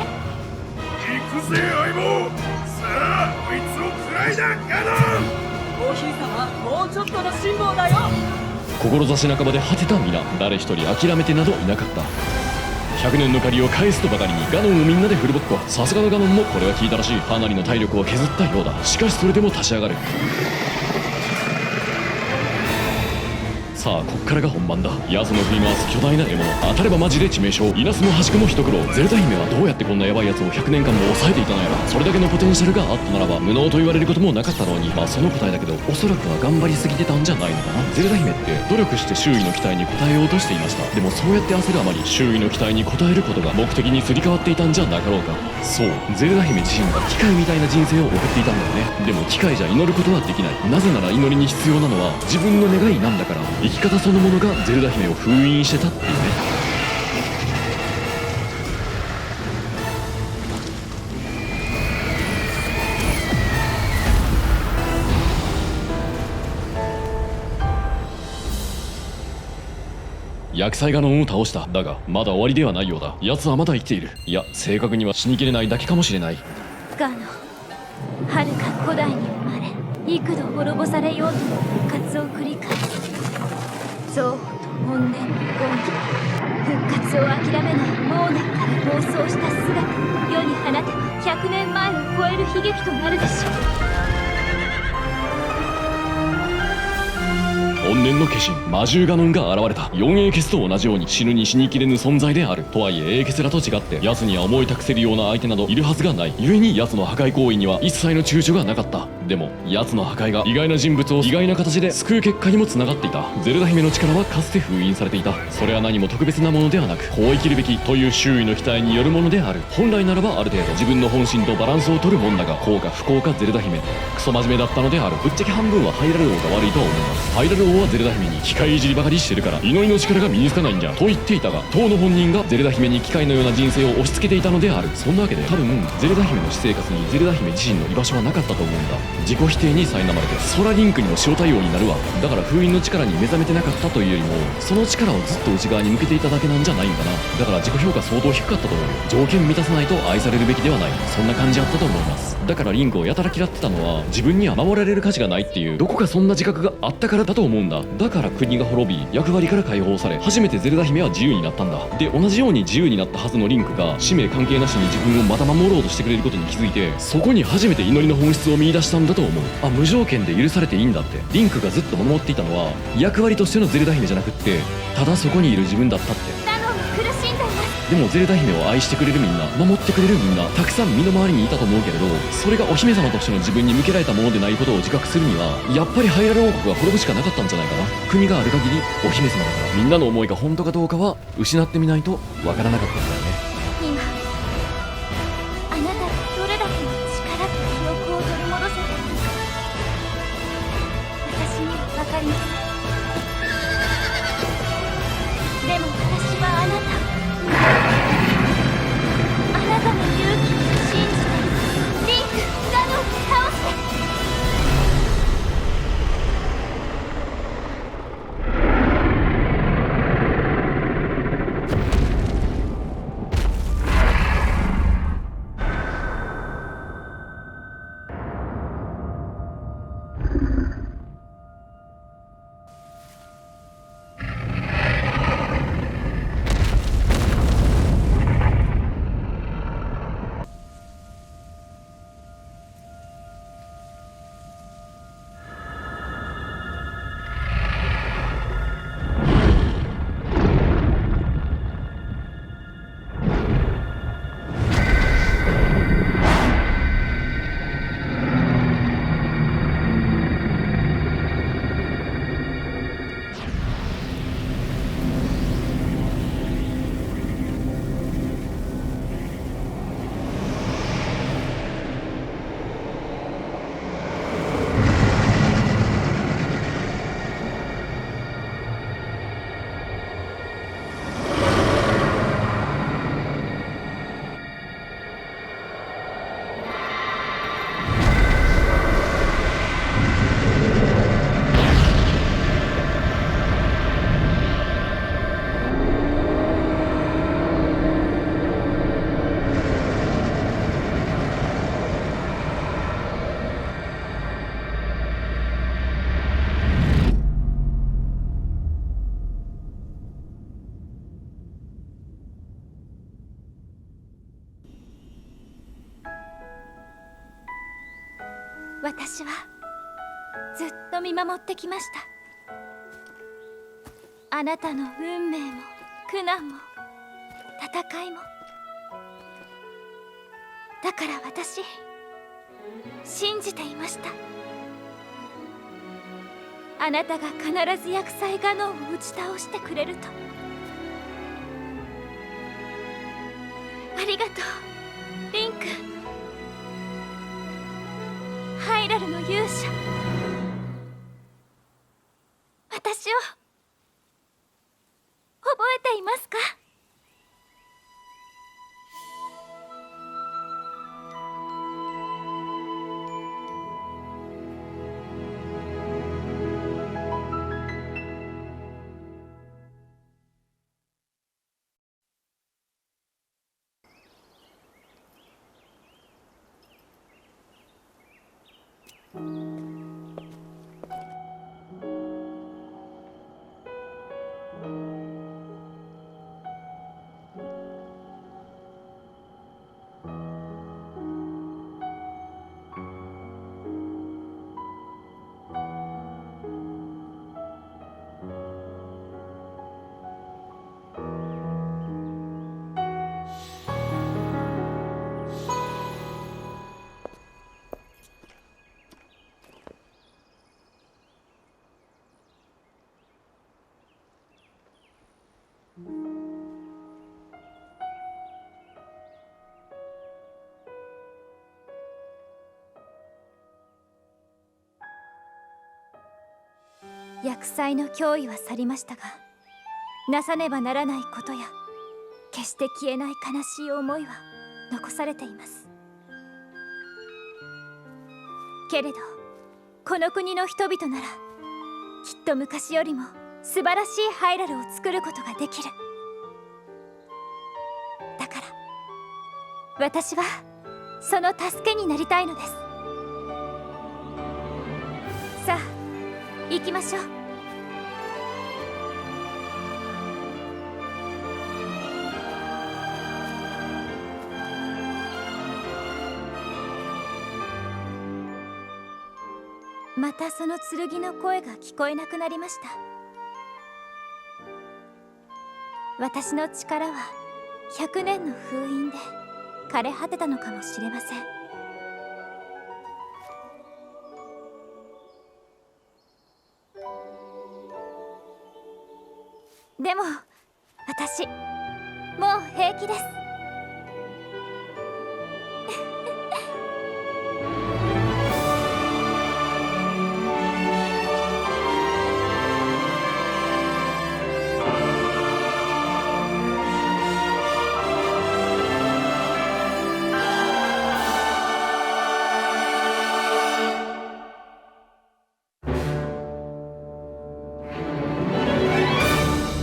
行くぜ相棒。さあこいつを食らいだガノン。お姫様、もうちょっとの辛抱だよ。志半ばで果てた皆、誰一人諦めてなどいなかった。100年の借りを返すとばかりにガノンをみんなでフルボッコ。さすがのガノンもこれは効いたらしい。かなりの体力を削ったようだ。しかしそれでも立ち上がる。さあこっからが本番だ。奴の振り回す巨大な獲物、当たればマジで致命傷。いなすも端くも一苦労。ゼルダ姫はどうやってこんなヤバい奴を100年間も抑えていたのやら。それだけのポテンシャルがあったならば無能と言われることもなかったろうに。まあその答えだけど、おそらくは頑張りすぎてたんじゃないのかな。ゼルダ姫って努力して周囲の期待に応えようとしていました。でもそうやって焦るあまり周囲の期待に応えることが目的にすり替わっていたんじゃなかろうか。そう、ゼルダ姫自身が機械みたいな人生を送っていたんだよね。でも機械じゃ祈ることはできない。なぜなら祈りに必要なのは自分の願いなんだから。生き方そのものがゼルダ姫を封印してたっていうね。薬剤ガノンを倒した。だがまだ終わりではないようだ。奴はまだ生きている。いや正確には死にきれないだけかもしれない。ガノン、はるか古代に生まれ、幾度滅ぼされようとも復活を繰り返す憎悪と怨念のゴンギ。復活を諦めないモーネから暴走した姿、世に放てば100年前を超える悲劇となるでしょう。怨念の化身魔獣ガノンが現れた。4英傑と同じように死ぬに死にきれぬ存在である。とはいえ英傑らと違って奴には思い託せるような相手などいるはずがない。故に奴の破壊行為には一切の躊躇がなかった。でも奴の破壊が意外な人物を意外な形で救う結果にもつながっていた。ゼルダ姫の力はかつて封印されていた。それは何も特別なものではなく、こう生きるべきという周囲の期待によるものである。本来ならばある程度自分の本心とバランスを取るもんだが、幸か不幸かゼルダ姫クソ真面目だったのである。ぶっちゃけ半分はハイラル王が悪いとは思います。ハイラル王はゼルダ姫に機械いじりばかりしてるから祈りの力が身につかないんじゃと言っていたが、当の本人がゼルダ姫に機械のような人生を押し付けていたのである。そんなわけで多分ゼルダ姫の私生活にゼルダ姫自身の居場所はなかったと思うんだ。自己否定に苛まれてソラリンクにも塩対応になるわ。だから封印の力に目覚めてなかったというよりも、その力をずっと内側に向けていただけなんじゃないんかな。だから自己評価相当低かったと思うよ。条件満たさないと愛されるべきではない、そんな感じあったと思います。だからリンクをやたら嫌ってたのは自分には守られる価値がないっていうどこかそんな自覚があったからだと思うんだ。だから国が滅び役割から解放され初めてゼルダ姫は自由になったんだ。で同じように自由になったはずのリンクが使命関係なしに自分をまた守ろうとしてくれることに気づいて、そこに初めて祈りの本質を見出したんだと思う。あ、無条件で許されていいんだって。リンクがずっと守っていたのは役割としてのゼルダ姫じゃなくって、ただそこにいる自分だったって。ガノンが苦しんでいます。でもゼルダ姫を愛してくれるみんな、守ってくれるみんなたくさん身の回りにいたと思うけれど、それがお姫様としての自分に向けられたものでないことを自覚するにはやっぱりハイラル王国が滅ぶしかなかったんじゃないかな。国がある限りお姫様だから、みんなの思いが本当かどうかは失ってみないとわからなかったんだよね。今あなたがどれだけの力と記憶を取り戻せているのか私には分かりません。でも私はあなたの勇気を信じてリンク・ガノンを倒して。私はずっと見守ってきました。あなたの運命も苦難も戦いも。だから私信じていました。あなたが必ず厄災ガノンを打ち倒してくれると。ありがとうリンク。ハイラルの勇者、私を覚えていますか？厄災の脅威は去りましたが、なさねばならないことや決して消えない悲しい思いは残されています。けれどこの国の人々ならきっと昔よりも素晴らしいハイラルを作ることができる。だから私はその助けになりたいのです。さあ行きましょう。またその剣の声が聞こえなくなりました。私の力は100年の封印で枯れ果てたのかもしれません。でも私もう平気です。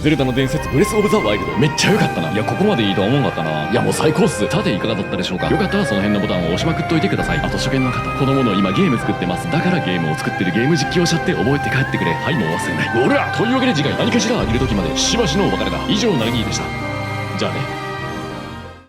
ゼルダの伝説ブレスオブザワイルドめっちゃ良かったな。いやここまでいいとは思わなかったな。いやもう最高っす。さていかがだったでしょうか。よかったらその辺のボタンを押しまくっといてください。あと初見の方、このもの今ゲーム作ってます。だからゲームを作ってるゲーム実況者って覚えて帰ってくれ。はいもう忘れない。おらというわけで次回何かしらあげる時までしばしのお別れだ。以上ナギーでした。じゃあね。